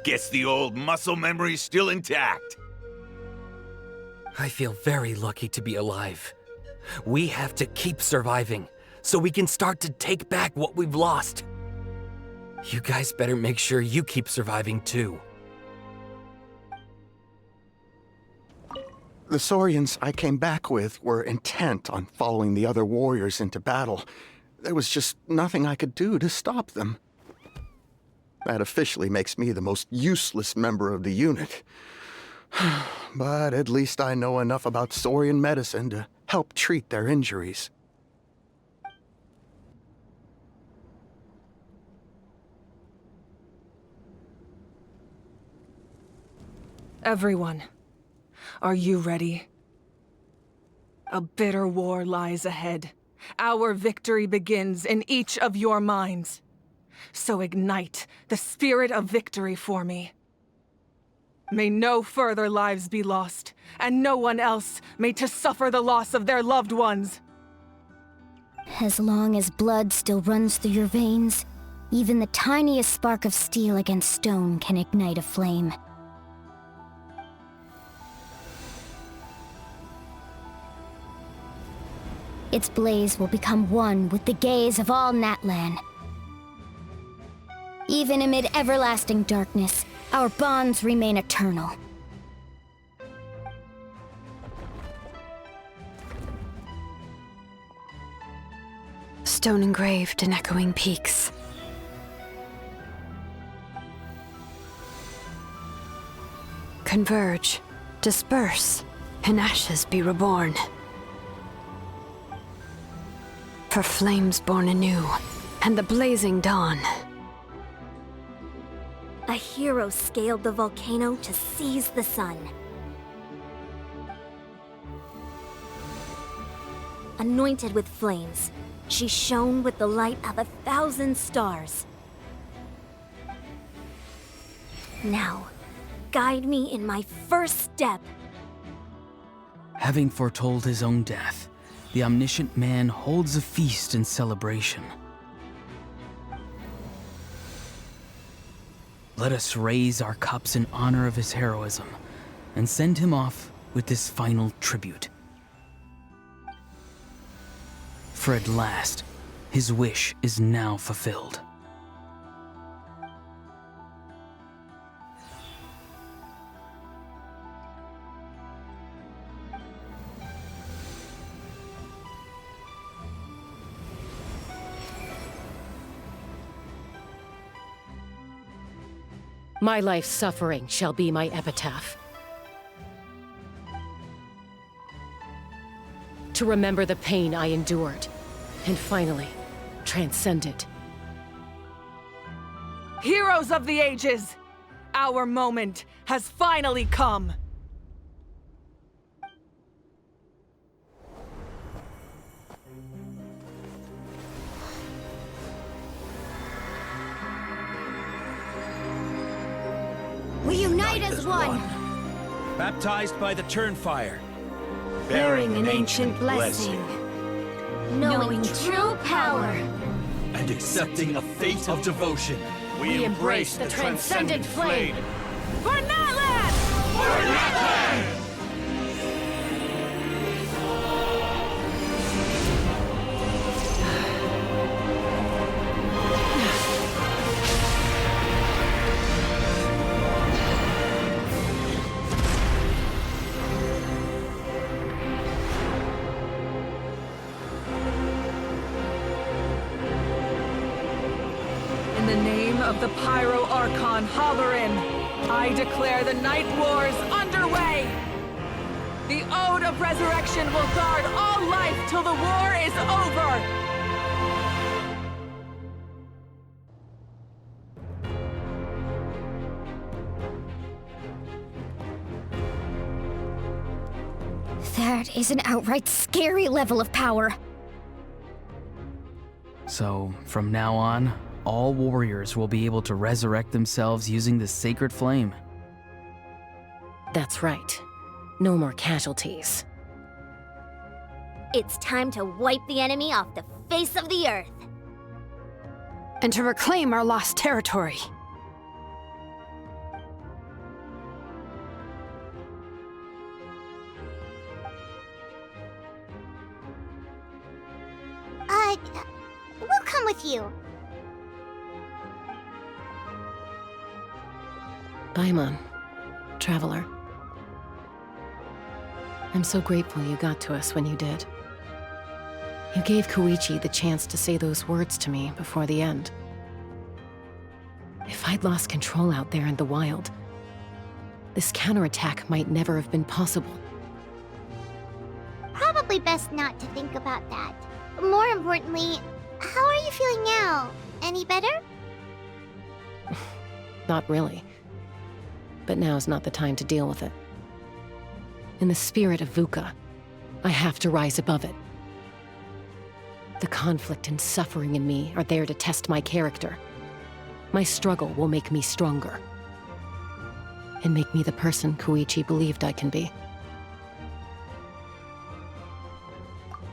Guess the old muscle memory's still intact. I feel very lucky to be alive. We have to keep surviving, so we can start to take back what we've lost. You guys better make sure you keep surviving too. The Saurians I came back with were intent on following the other warriors into battle. There was just nothing I could do to stop them. That officially makes me the most useless member of the unit. But at least I know enough about Saurian medicine to help treat their injuries. Everyone, are you ready? A bitter war lies ahead. Our victory begins in each of your minds. So ignite the spirit of victory for me. May no further lives be lost, and no one else may to suffer the loss of their loved ones. As long as blood still runs through your veins, even the tiniest spark of steel against stone can ignite a flame. Its blaze will become one with the gaze of all Natlan. Even amid everlasting darkness, our bonds remain eternal. Stone engraved in echoing peaks. Converge, disperse, and ashes be reborn. For flames born anew, and the blazing dawn. A hero scaled the volcano to seize the sun. Anointed with flames, she shone with the light of 1,000 stars. Now, guide me in my first step. Having foretold his own death, the omniscient man holds a feast in celebration. Let us raise our cups in honor of his heroism and send him off with this final tribute. For at last, his wish is now fulfilled. My life's suffering shall be my epitaph. To remember the pain I endured, and finally, transcend it. Heroes of the ages! Our moment has finally come! We unite as one! Baptized by the Turnfire. Bearing an ancient blessing. Knowing true power. And accepting a fate of devotion. We embrace the transcendent flame. For Natlan! For Natlan! In the name of the Pyro Archon Halloran, I declare the Night Wars underway! The Ode of Resurrection will guard all life till the war is over! That is an outright scary level of power. So, from now on, all warriors will be able to resurrect themselves using the sacred flame. That's right. No more casualties. It's time to wipe the enemy off the face of the earth. And to reclaim our lost territory. We'll come with you. Bye, Mom. Traveler. I'm so grateful you got to us when you did. You gave Koichi the chance to say those words to me before the end. If I'd lost control out there in the wild, this counterattack might never have been possible. Probably best not to think about that. More importantly, how are you feeling now? Any better? Not really. But now's not the time to deal with it. In the spirit of VUCA, I have to rise above it. The conflict and suffering in me are there to test my character. My struggle will make me stronger. And make me the person Koichi believed I can be.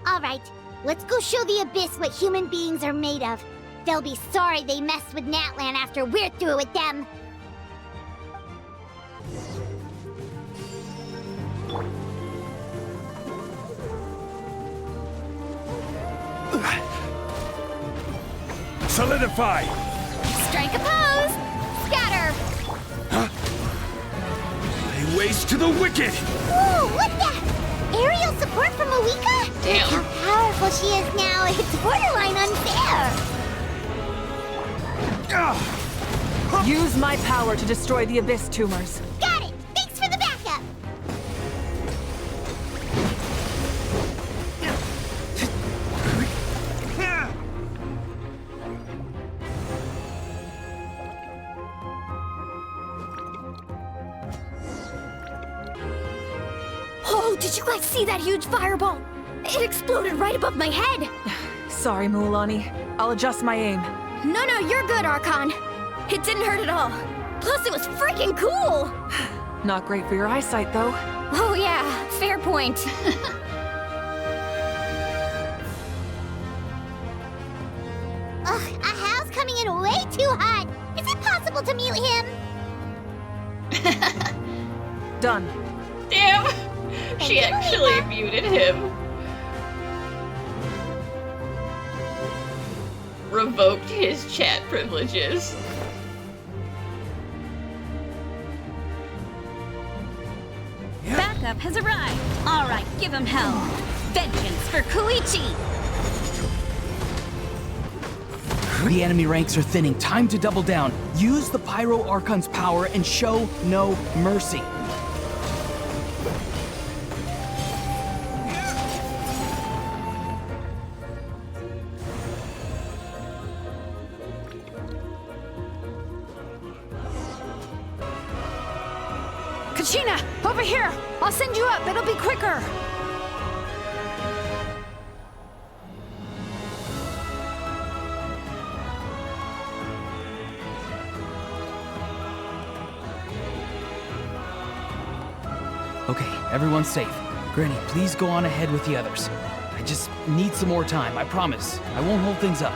Alright, let's go show the Abyss what human beings are made of. They'll be sorry they messed with Natlan after we're through with them. Solidify! Strike a pose! Scatter! Lay waste to the wicked! Ooh, what the? Aerial support from Awika? Damn. Look how powerful she is now. It's borderline unfair. Use my power to destroy the Abyss tumors. Got it! Thanks for the backup! Oh, did you guys see that huge fireball? It exploded right above my head! Sorry, Mualani. I'll adjust my aim. No, you're good, Archon. It didn't hurt at all. Plus, it was freaking cool! Not great for your eyesight, though. Oh yeah, fair point. Ugh, Ahal's coming in way too hot. Is it possible to mute him? Done. Damn! She actually muted him. Revoked his chat privileges. Backup has arrived. All right, give him hell. Vengeance for Koichi. The enemy ranks are thinning. Time to double down. Use the Pyro Archon's power and show no mercy. Kachina, over here! I'll send you up, it'll be quicker! Okay, everyone's safe. Granny, please go on ahead with the others. I just need some more time, I promise. I won't hold things up.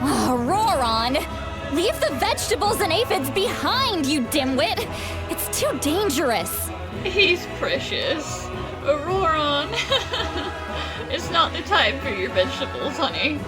Oh, Roron! Leave the vegetables and aphids behind, you dimwit! It's too dangerous! He's precious. Auroron. It's not the time for your vegetables, honey.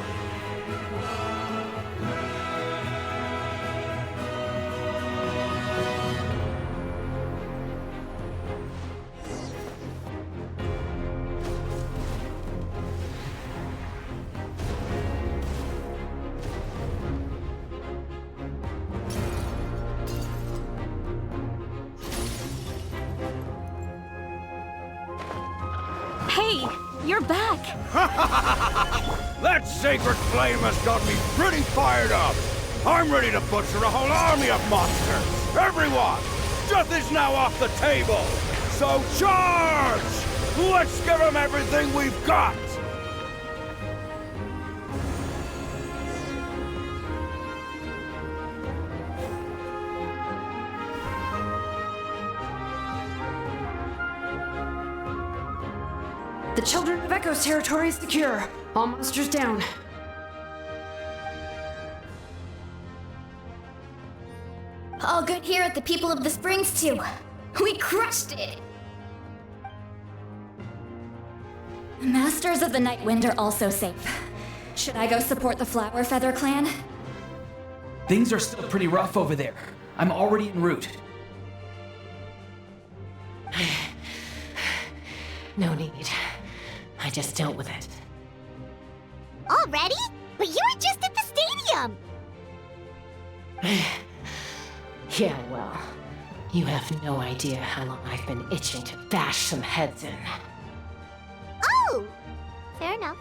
Hey, you're back! That sacred flame has got me pretty fired up! I'm ready to butcher a whole army of monsters! Everyone! Death is now off the table! So charge! Let's give them everything we've got! The Children of Echo's territory is secure. All monsters down. All good here at the People of the Springs, too. We crushed it! The Masters of the Night Wind are also safe. Should I go support the Flower Feather clan? Things are still pretty rough over there. I'm already en route. No need. I just dealt with it. Already? But you were just at the stadium! Yeah, well, you have no idea how long I've been itching to bash some heads in. Oh! Fair enough.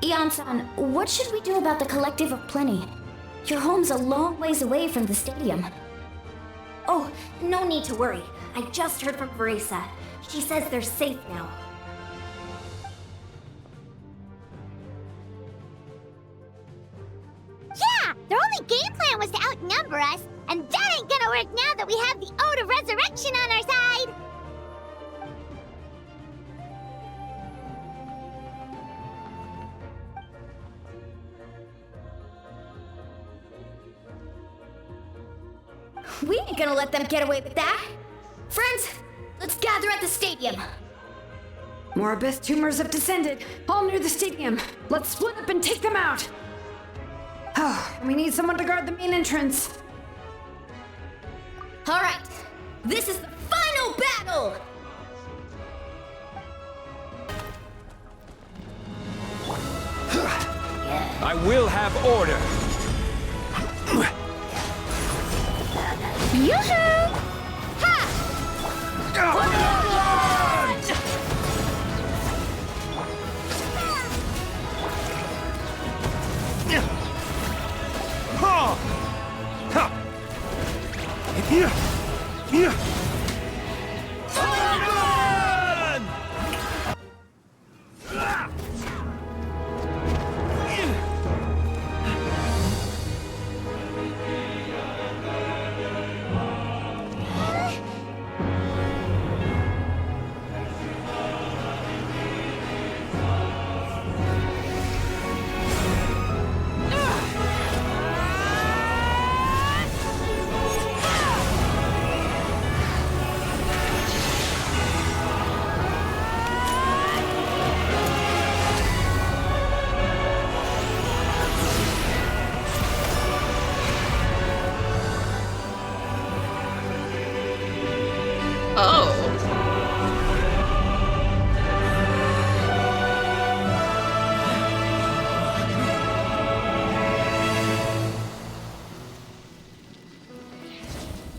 Ian-san, what should we do about the Collective of Plenty? Your home's a long ways away from the stadium. Oh, no need to worry. I just heard from Verisa. She says they're safe now. Yeah! Their only game plan was to outnumber us, and that ain't gonna work now that we have the Ode of Resurrection on our side! We ain't gonna let them get away with that. Friends, let's gather at the stadium. More abyss tumors have descended, all near the stadium. Let's split up and take them out. We need someone to guard the main entrance. All right, this is the final battle! I will have order. Yoo-hoo! Ha!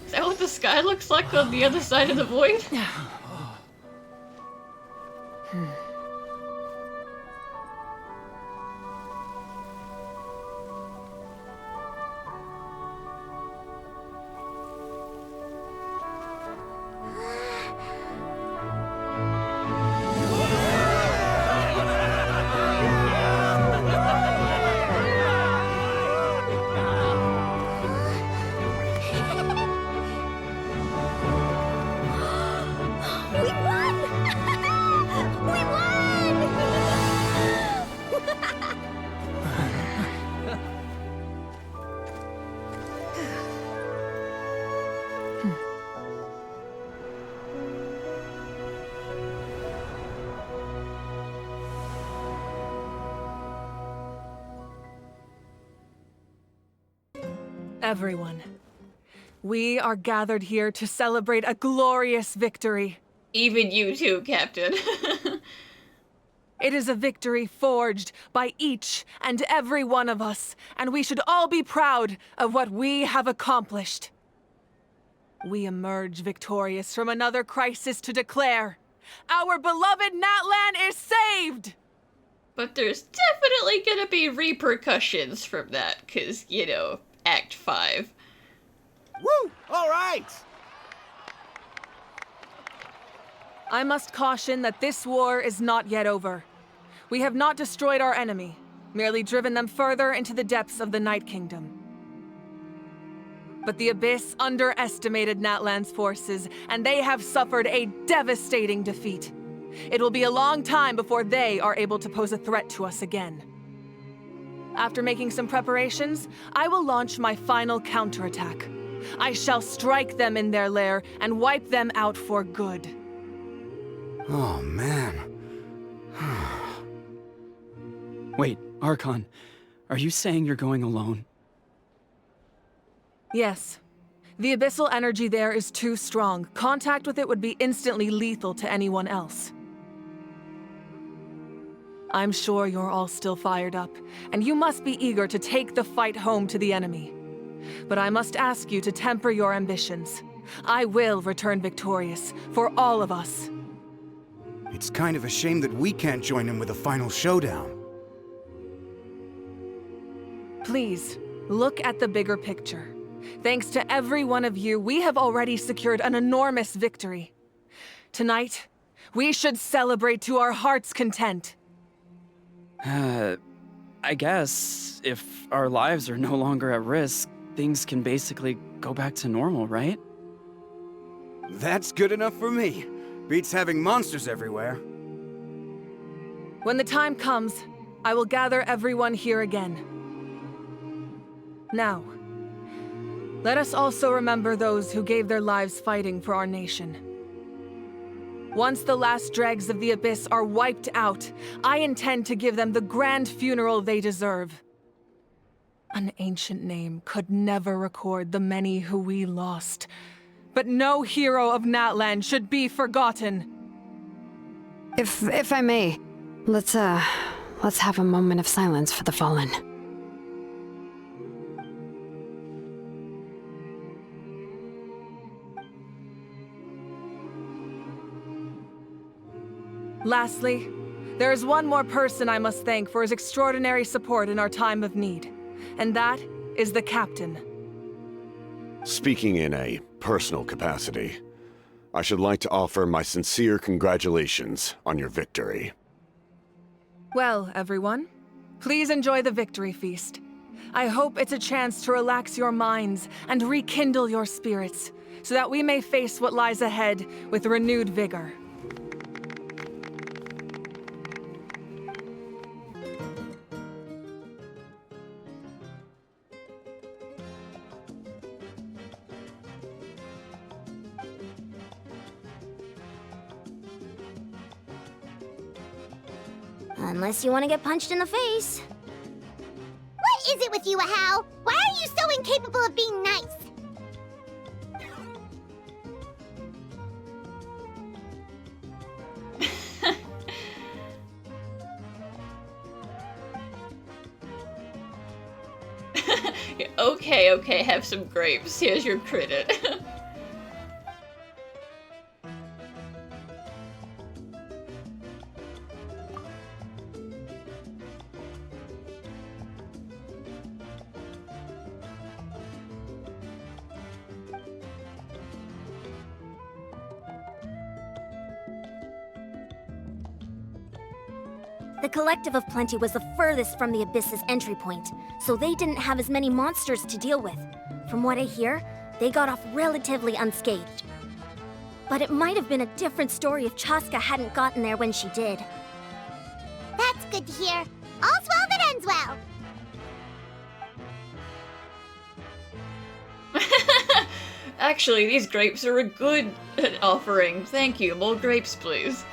Is that what the sky looks like on the other side of the void? Everyone, we are gathered here to celebrate a glorious victory. Even you too, Captain. It is a victory forged by each and every one of us, and we should all be proud of what we have accomplished. We emerge victorious from another crisis to declare, our beloved Natlan is saved! But there's definitely gonna be repercussions from that, 'cause, you know, Act 5. Woo! All right! I must caution that this war is not yet over. We have not destroyed our enemy, merely driven them further into the depths of the Night Kingdom. But the Abyss underestimated Natlan's forces, and they have suffered a devastating defeat. It will be a long time before they are able to pose a threat to us again. After making some preparations, I will launch my final counterattack. I shall strike them in their lair and wipe them out for good. Oh, man. Wait, Archon, are you saying you're going alone? Yes. The abyssal energy there is too strong. Contact with it would be instantly lethal to anyone else. I'm sure you're all still fired up, and you must be eager to take the fight home to the enemy. But I must ask you to temper your ambitions. I will return victorious, for all of us. It's kind of a shame that we can't join him with a final showdown. Please, look at the bigger picture. Thanks to every one of you, we have already secured an enormous victory. Tonight, we should celebrate to our heart's content. I guess if our lives are no longer at risk, things can basically go back to normal, right? That's good enough for me. Beats having monsters everywhere. When the time comes, I will gather everyone here again. Now, let us also remember those who gave their lives fighting for our nation. Once the last dregs of the Abyss are wiped out, I intend to give them the grand funeral they deserve. An ancient name could never record the many who we lost, but no hero of Natlan should be forgotten. If I may, let's have a moment of silence for the fallen. Lastly, there is one more person I must thank for his extraordinary support in our time of need, and that is the Captain. Speaking in a personal capacity, I should like to offer my sincere congratulations on your victory. Well, everyone, please enjoy the victory feast. I hope it's a chance to relax your minds and rekindle your spirits, so that we may face what lies ahead with renewed vigor. Unless you want to get punched in the face. What is it with you, Ahau? Why are you so incapable of being nice? Okay, have some grapes. Here's your credit. The Collective of Plenty was the furthest from the Abyss's entry point, so they didn't have as many monsters to deal with. From what I hear, they got off relatively unscathed. But it might have been a different story if Chaska hadn't gotten there when she did. That's good to hear. All's well that ends well. Actually, these grapes are a good offering. Thank you. More grapes, please.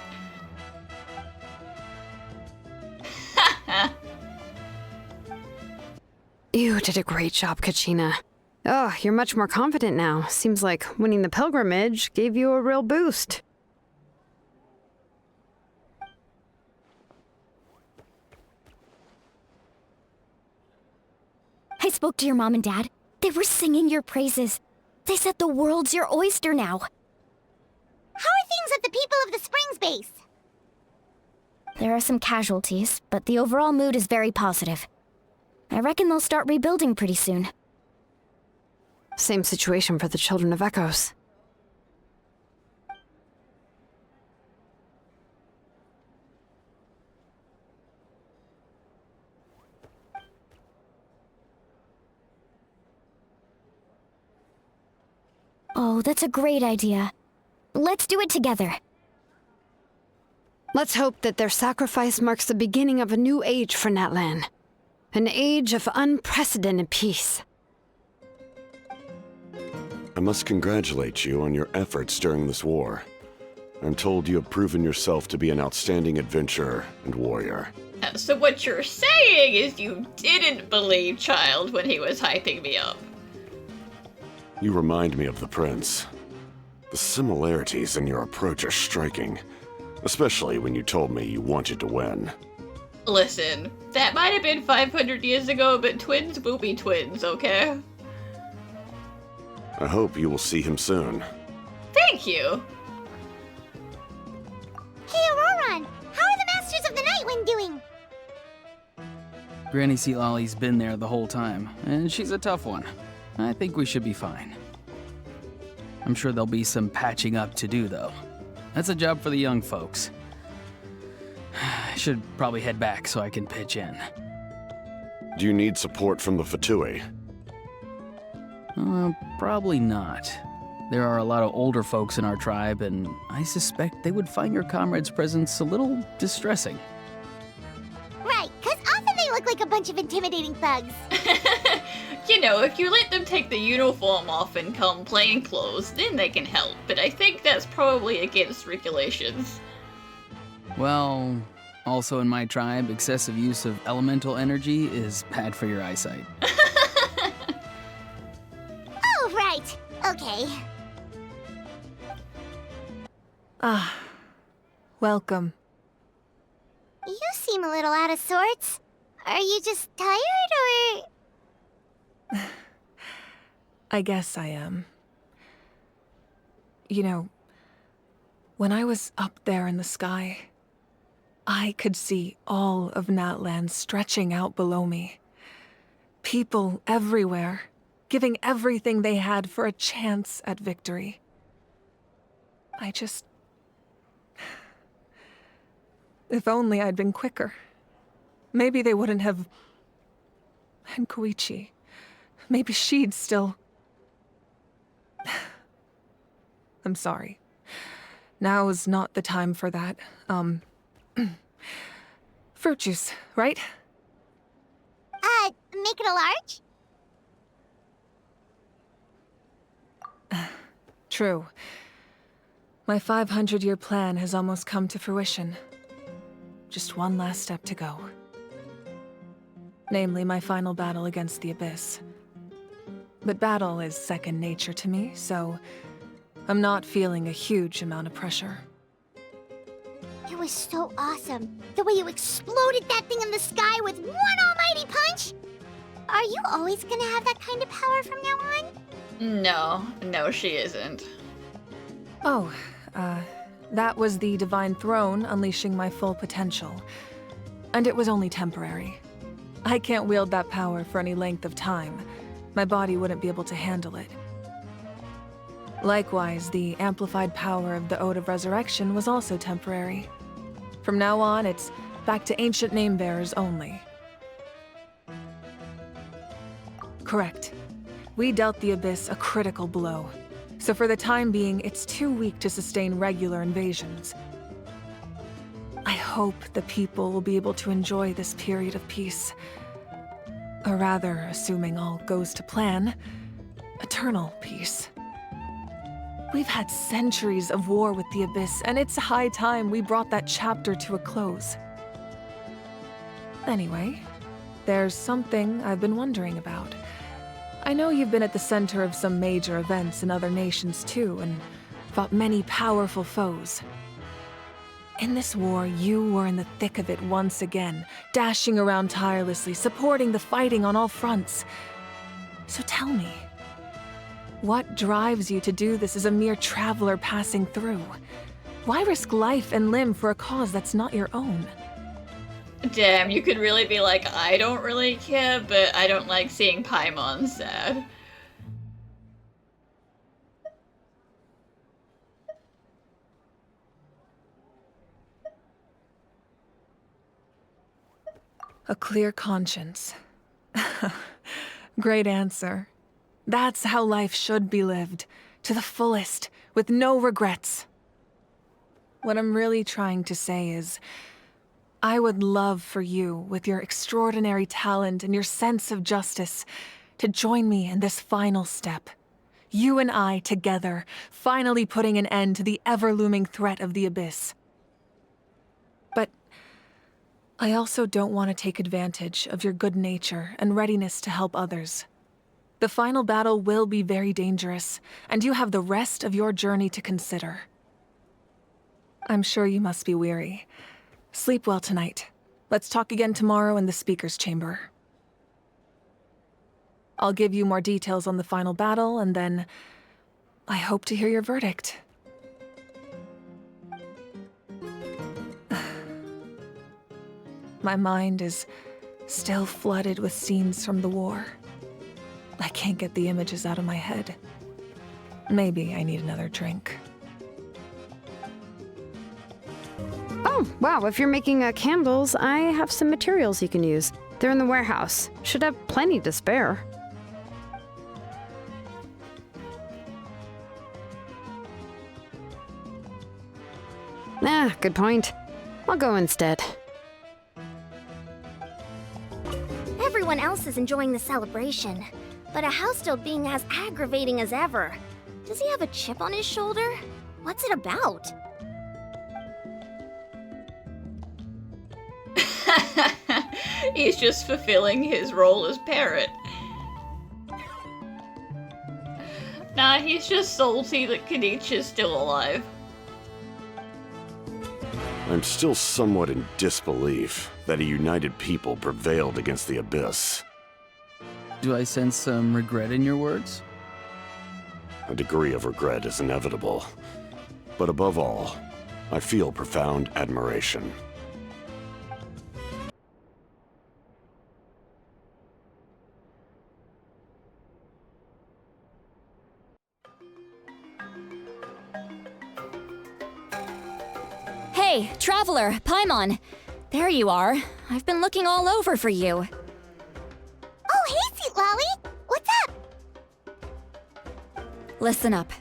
You did a great job, Kachina. Oh, you're much more confident now. Seems like winning the pilgrimage gave you a real boost. I spoke to your mom and dad. They were singing your praises. They said the world's your oyster now. How are things at the People of the Springs base? There are some casualties, but the overall mood is very positive. I reckon they'll start rebuilding pretty soon. Same situation for the Children of Echoes. Oh, that's a great idea. Let's do it together. Let's hope that their sacrifice marks the beginning of a new age for Natlan. An age of unprecedented peace. I must congratulate you on your efforts during this war. I'm told you have proven yourself to be an outstanding adventurer and warrior. So what you're saying is you didn't believe Child when he was hyping me up. You remind me of the Prince. The similarities in your approach are striking, especially when you told me you wanted to win. Listen, that might have been 500 years ago, but twins will be twins, okay? I hope you will see him soon. Thank you! Hey, Auroron! How are the Masters of the Night Wind doing? Granny Sealolly's been there the whole time, and she's a tough one. I think we should be fine. I'm sure there'll be some patching up to do, though. That's a job for the young folks. I should probably head back so I can pitch in. Do you need support from the Fatui? Probably not. There are a lot of older folks in our tribe, and I suspect they would find your comrade's presence a little distressing. Right, because often they look like a bunch of intimidating thugs. You know, if you let them take the uniform off and come plain clothes, then they can help, but I think that's probably against regulations. Well, also in my tribe, excessive use of elemental energy is bad for your eyesight. Oh, right. Okay. Ah, welcome. You seem a little out of sorts. Are you just tired, or...? I guess I am. You know, when I was up there in the sky, I could see all of Natlan stretching out below me. People everywhere, giving everything they had for a chance at victory. If only I'd been quicker. Maybe they wouldn't have... And Koichi. Maybe she'd still... I'm sorry. Now is not the time for that. Fruit juice, right? Make it a large? True. My 500-year plan has almost come to fruition. Just one last step to go. Namely, my final battle against the Abyss. But battle is second nature to me, so I'm not feeling a huge amount of pressure. It was so awesome. The way you exploded that thing in the sky with one almighty punch! Are you always gonna have that kind of power from now on? No, she isn't. Oh, that was the Divine Throne unleashing my full potential. And it was only temporary. I can't wield that power for any length of time. My body wouldn't be able to handle it. Likewise, the amplified power of the Ode of Resurrection was also temporary. From now on, it's back to ancient name-bearers only. Correct. We dealt the Abyss a critical blow. So for the time being, it's too weak to sustain regular invasions. I hope the people will be able to enjoy this period of peace. Or rather, assuming all goes to plan, eternal peace. We've had centuries of war with the Abyss, and it's high time we brought that chapter to a close. Anyway, there's something I've been wondering about. I know you've been at the center of some major events in other nations too, and fought many powerful foes. In this war, you were in the thick of it once again, dashing around tirelessly, supporting the fighting on all fronts. So tell me, what drives you to do this as a mere traveler passing through? Why risk life and limb for a cause that's not your own? Damn, you could really be like, I don't really care, but I don't like seeing Paimon sad. A clear conscience. Great answer. That's how life should be lived, to the fullest, with no regrets. What I'm really trying to say is, I would love for you, with your extraordinary talent and your sense of justice, to join me in this final step. You and I together, finally putting an end to the ever-looming threat of the Abyss. But I also don't want to take advantage of your good nature and readiness to help others. The final battle will be very dangerous, and you have the rest of your journey to consider. I'm sure you must be weary. Sleep well tonight. Let's talk again tomorrow in the speaker's chamber. I'll give you more details on the final battle, and then I hope to hear your verdict. My mind is still flooded with scenes from the war. I can't get the images out of my head. Maybe I need another drink. Oh, wow, if you're making candles, I have some materials you can use. They're in the warehouse. Should have plenty to spare. Good point. I'll go instead. Everyone else is enjoying the celebration, but a house-still being as aggravating as ever. Does he have a chip on his shoulder? What's it about? He's just fulfilling his role as parrot. Nah, he's just salty that Kadich is still alive. I'm still somewhat in disbelief that a united people prevailed against the Abyss. Do I sense some regret in your words? A degree of regret is inevitable. But above all, I feel profound admiration. Hey, Traveler, Paimon. There you are. I've been looking all over for you. Oh, hey, Sweet Lolly! What's up? Listen up.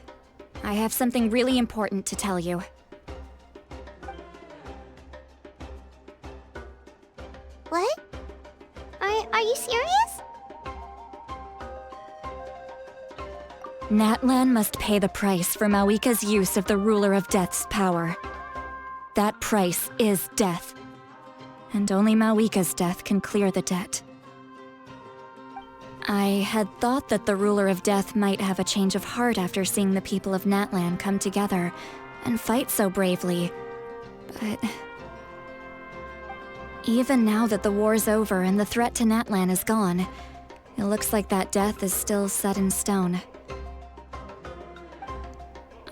I have something really important to tell you. What? Are you serious? Natlan must pay the price for Mawika's use of the Ruler of Death's power. That price is death. And only Mawika's death can clear the debt. I had thought that the Ruler of Death might have a change of heart after seeing the people of Natlan come together and fight so bravely, but... even now that the war's over and the threat to Natlan is gone, it looks like that death is still set in stone.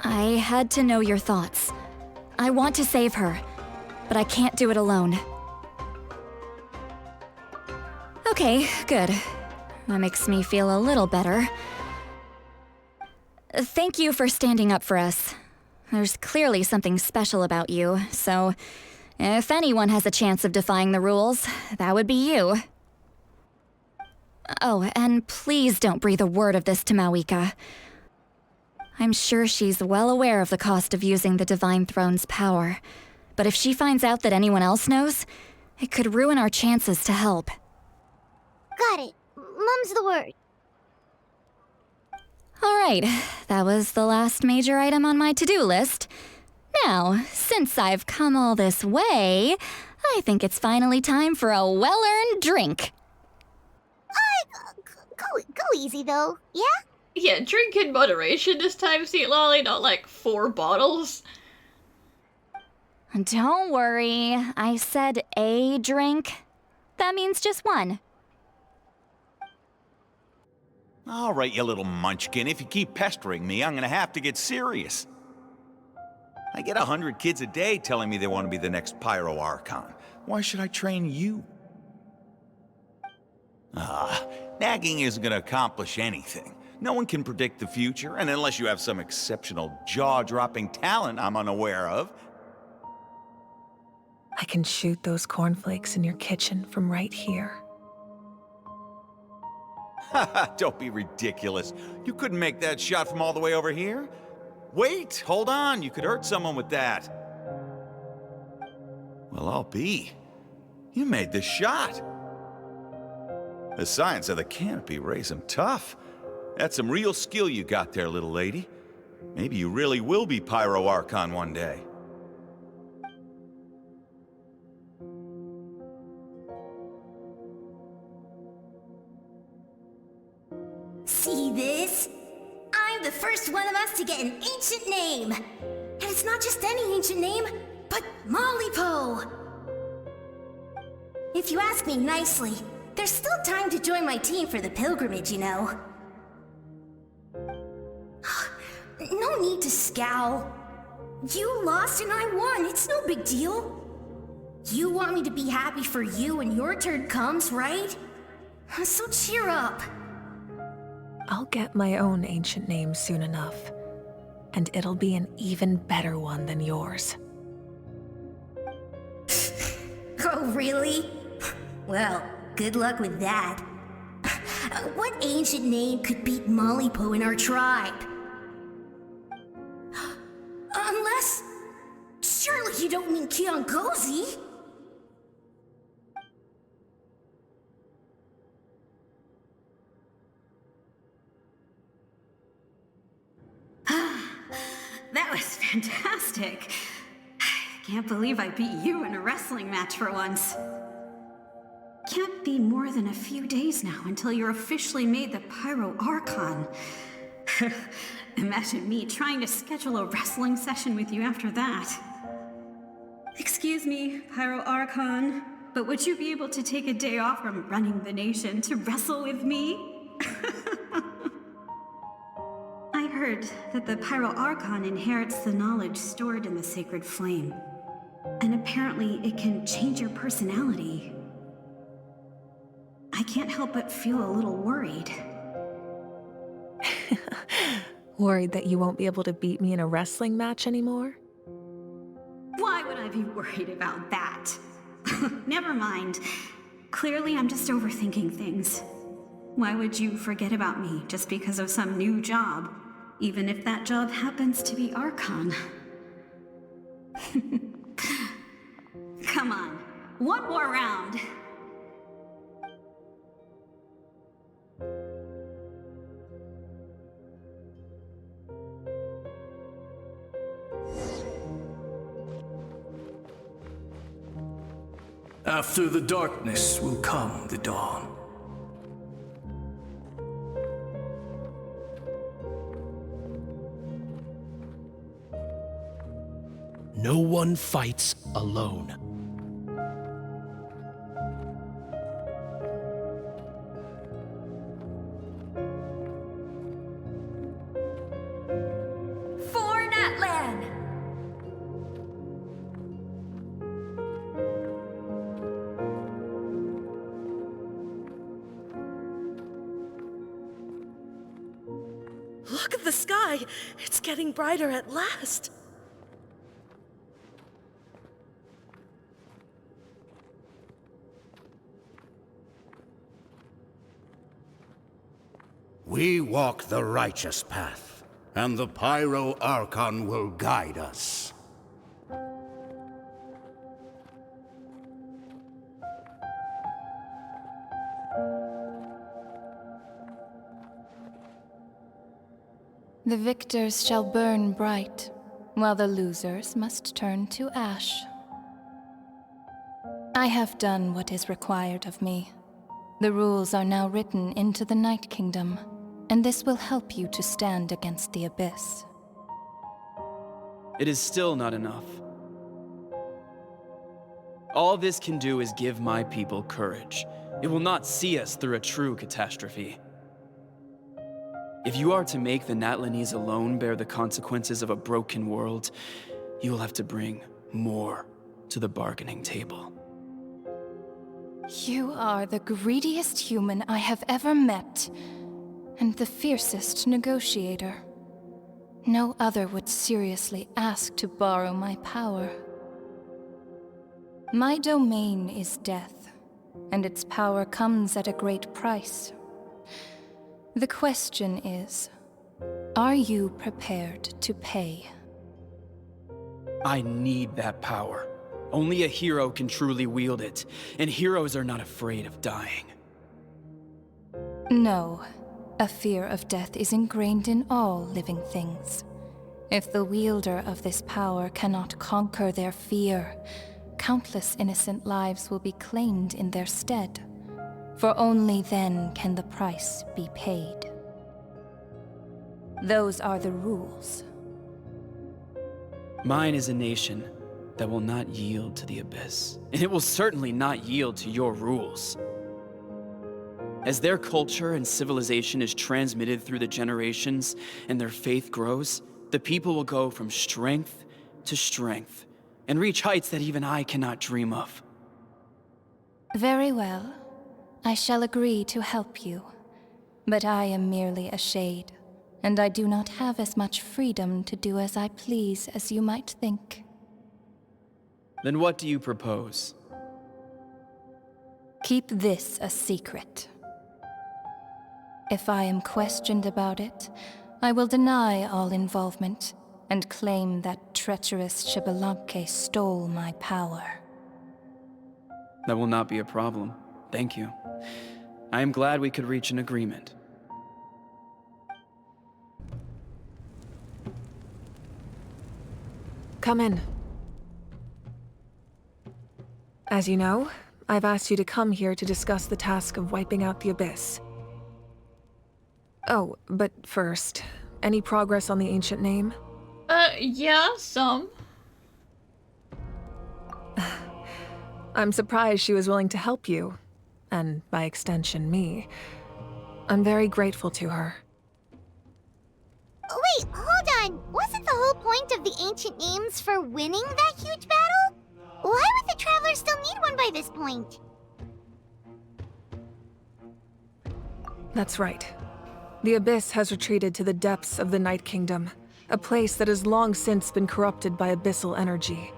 I had to know your thoughts. I want to save her, but I can't do it alone. Okay, good. That makes me feel a little better. Thank you for standing up for us. There's clearly something special about you, so if anyone has a chance of defying the rules, that would be you. Oh, and please don't breathe a word of this to Mawika. I'm sure she's well aware of the cost of using the Divine Throne's power, but if she finds out that anyone else knows, it could ruin our chances to help. Got it. Mum's the word. Alright, that was the last major item on my to-do list. Now, since I've come all this way, I think it's finally time for a well-earned drink. Go easy, though, yeah? Yeah, drink in moderation this time, Sweet Lolly, not like 4 bottles. Don't worry, I said a drink. That means just one. All right, you little munchkin, if you keep pestering me, I'm gonna have to get serious. I get 100 kids a day telling me they want to be the next Pyro Archon. Why should I train you? Nagging isn't gonna accomplish anything. No one can predict the future, and unless you have some exceptional jaw-dropping talent I'm unaware of. I can shoot those cornflakes in your kitchen from right here. Don't be ridiculous. You couldn't make that shot from all the way over here? Wait, hold on, you could hurt someone with that. Well, I'll be. You made the shot. The science of the canopy raised him tough. That's some real skill you got there, little lady. Maybe you really will be Pyro Archon one day. this. I'm the first one of us to get an ancient name. And it's not just any ancient name, but Mollypo. If you ask me nicely, there's still time to join my team for the pilgrimage, you know. No need to scowl. You lost and I won, it's no big deal. You want me to be happy for you when your turn comes, right? So cheer up. I'll get my own ancient name soon enough, and it'll be an even better one than yours. Oh, really? Well, good luck with that. What ancient name could beat Mollypo in our tribe? Unless... surely you don't mean Kiangozi? That was fantastic. Can't believe I beat you in a wrestling match for once. Can't be more than a few days now until you're officially made the Pyro Archon. Imagine me trying to schedule a wrestling session with you after that. Excuse me, Pyro Archon, but would you be able to take a day off from running the nation to wrestle with me? I heard that the Pyro Archon inherits the knowledge stored in the sacred flame. And apparently it can change your personality. I can't help but feel a little worried. Worried that you won't be able to beat me in a wrestling match anymore? Why would I be worried about that? Never mind. Clearly I'm just overthinking things. Why would you forget about me just because of some new job? Even if that job happens to be Archon. Come on, one more round. After the darkness will come the dawn. No one fights alone. For Natlan! Look at the sky! It's getting brighter at last! We walk the righteous path, and the Pyro Archon will guide us. The victors shall burn bright, while the losers must turn to ash. I have done what is required of me. The rules are now written into the Night Kingdom, and this will help you to stand against the Abyss. It is still not enough. All this can do is give my people courage. It will not see us through a true catastrophe. If you are to make the Natlanese alone bear the consequences of a broken world, you will have to bring more to the bargaining table. You are the greediest human I have ever met, and the fiercest negotiator. No other would seriously ask to borrow my power. My domain is death, and its power comes at a great price. The question is, are you prepared to pay? I need that power. Only a hero can truly wield it, and heroes are not afraid of dying. No. A fear of death is ingrained in all living things. If the wielder of this power cannot conquer their fear, countless innocent lives will be claimed in their stead. For only then can the price be paid. Those are the rules. Mine is a nation that will not yield to the Abyss, and it will certainly not yield to your rules. As their culture and civilization is transmitted through the generations and their faith grows, the people will go from strength to strength and reach heights that even I cannot dream of. Very well. I shall agree to help you. But I am merely a shade, and I do not have as much freedom to do as I please as you might think. Then what do you propose? Keep this a secret. If I am questioned about it, I will deny all involvement and claim that treacherous Xbalanque stole my power. That will not be a problem. Thank you. I am glad we could reach an agreement. Come in. As you know, I've asked you to come here to discuss the task of wiping out the Abyss. Oh, but first, any progress on the ancient name? Yeah, some. I'm surprised she was willing to help you, and by extension, me. I'm very grateful to her. Wait, hold on. Wasn't the whole point of the ancient names for winning that huge battle? Why would the Travelers still need one by this point? That's right. The Abyss has retreated to the depths of the Night Kingdom, a place that has long since been corrupted by abyssal energy.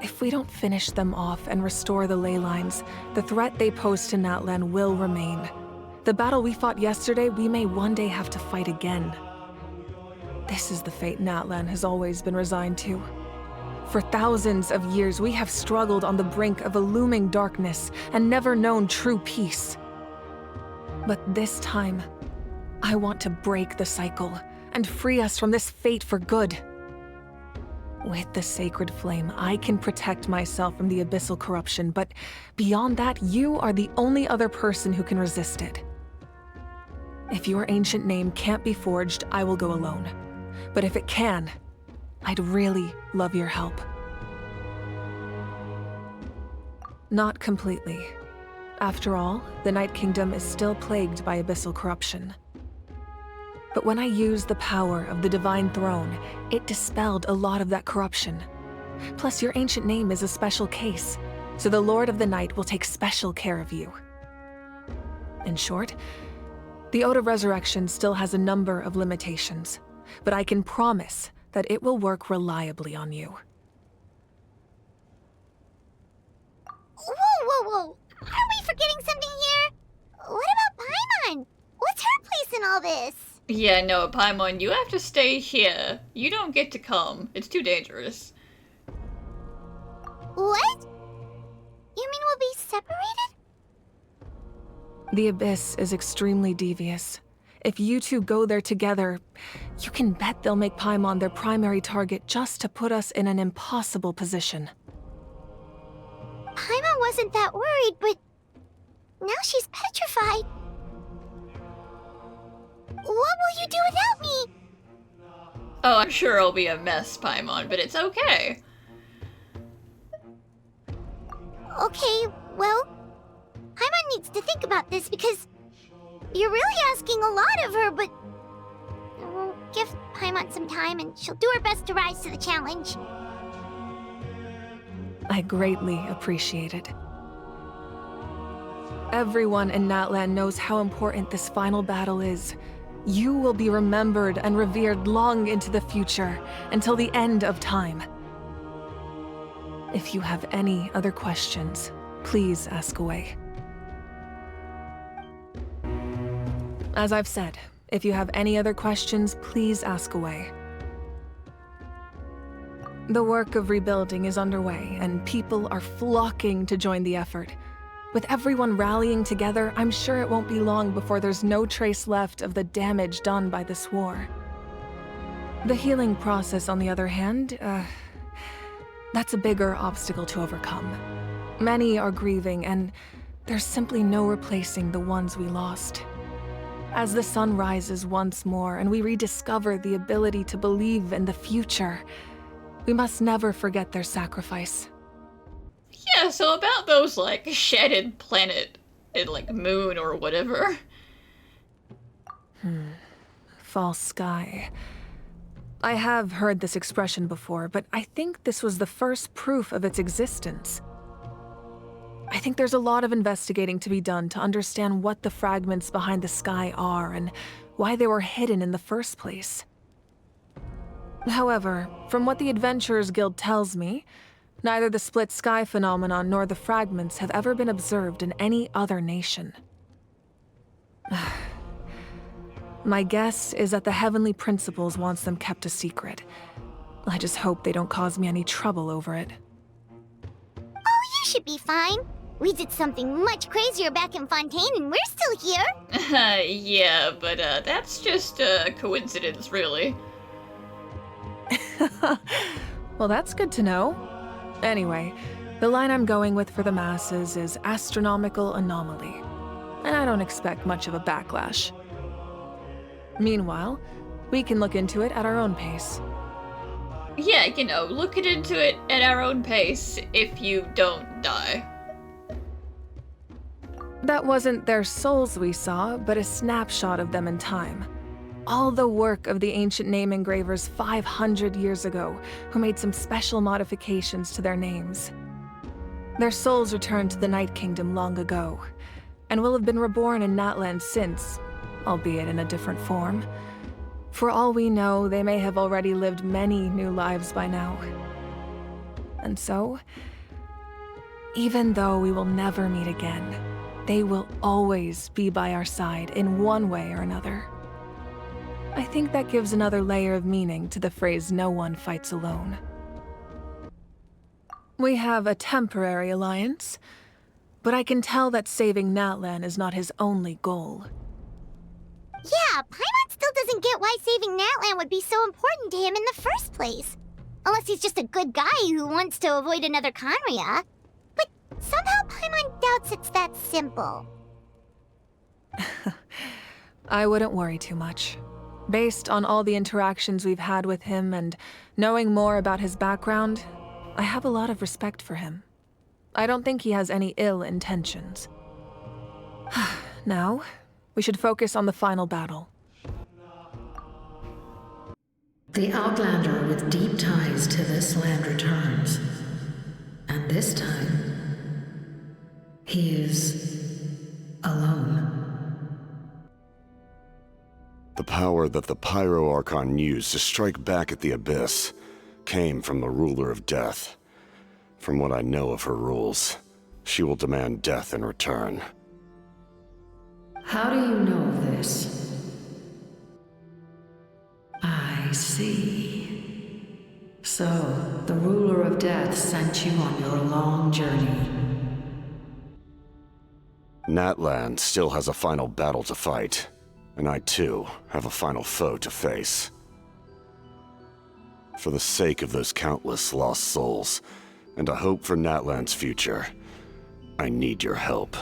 If we don't finish them off and restore the ley lines, the threat they pose to Natlan will remain. The battle we fought yesterday, we may one day have to fight again. This is the fate Natlan has always been resigned to. For thousands of years, we have struggled on the brink of a looming darkness and never known true peace. But this time, I want to break the cycle and free us from this fate for good. With the sacred flame, I can protect myself from the abyssal corruption, but beyond that, you are the only other person who can resist it. If your ancient name can't be forged, I will go alone. But if it can, I'd really love your help. Not completely. After all, the Night Kingdom is still plagued by abyssal corruption. But when I used the power of the Divine Throne, it dispelled a lot of that corruption. Plus, your ancient name is a special case, so the Lord of the Night will take special care of you. In short, the Ode of Resurrection still has a number of limitations, but I can promise that it will work reliably on you. Whoa! Are we forgetting something here? What about Paimon? What's her place in all this? Yeah, no, Paimon, you have to stay here. You don't get to come. It's too dangerous. What? You mean we'll be separated? The Abyss is extremely devious. If you two go there together, you can bet they'll make Paimon their primary target just to put us in an impossible position. Paimon wasn't that worried, but now she's petrified. What will you do without me? Oh, I'm sure it'll be a mess, Paimon, but it's okay. Okay, well, Paimon needs to think about this because you're really asking a lot of her, but we'll give Paimon some time and she'll do her best to rise to the challenge. I greatly appreciate it. Everyone in Natlan knows how important this final battle is. You will be remembered and revered long into the future, until the end of time. If you have any other questions, please ask away. As I've said, if you have any other questions, please ask away. The work of rebuilding is underway, and people are flocking to join the effort. With everyone rallying together, I'm sure it won't be long before there's no trace left of the damage done by this war. The healing process, on the other hand, that's a bigger obstacle to overcome. Many are grieving, and there's simply no replacing the ones we lost. As the sun rises once more and we rediscover the ability to believe in the future, we must never forget their sacrifice. Yeah, so about those, like, shattered planet and, like, moon or whatever. False sky. I have heard this expression before, but I think this was the first proof of its existence. I think there's a lot of investigating to be done to understand what the fragments behind the sky are and why they were hidden in the first place. However, from what the Adventurers Guild tells me, neither the split sky phenomenon nor the fragments have ever been observed in any other nation. My guess is that the Heavenly Principles wants them kept a secret. I just hope they don't cause me any trouble over it. Oh, you should be fine. We did something much crazier back in Fontaine and we're still here. Yeah, but that's just a coincidence, really. Well, that's good to know. Anyway, the line I'm going with for the masses is astronomical anomaly, and I don't expect much of a backlash. Meanwhile, we can look into it at our own pace. Yeah, you know, look into it at our own pace if you don't die. That wasn't their souls we saw, but a snapshot of them in time. All the work of the ancient name engravers 500 years ago, who made some special modifications to their names. Their souls returned to the Night Kingdom long ago, and will have been reborn in Natlan since, albeit in a different form. For all we know, they may have already lived many new lives by now. And so, even though we will never meet again, they will always be by our side in one way or another. I think that gives another layer of meaning to the phrase "no one fights alone." We have a temporary alliance, but I can tell that saving Natlan is not his only goal. Yeah, Paimon still doesn't get why saving Natlan would be so important to him in the first place. Unless he's just a good guy who wants to avoid another Conria. But somehow Paimon doubts it's that simple. I wouldn't worry too much. Based on all the interactions we've had with him and knowing more about his background, I have a lot of respect for him. I don't think he has any ill intentions. Now, we should focus on the final battle. The Outlander with deep ties to this land returns. And this time, he is alone. The power that the Pyro Archon used to strike back at the Abyss came from the Ruler of Death. From what I know of her rules, she will demand death in return. How do you know this? I see. So, the Ruler of Death sent you on your long journey. Natlan still has a final battle to fight, and I too have a final foe to face. For the sake of those countless lost souls, and a hope for Natlan's future, I need your help.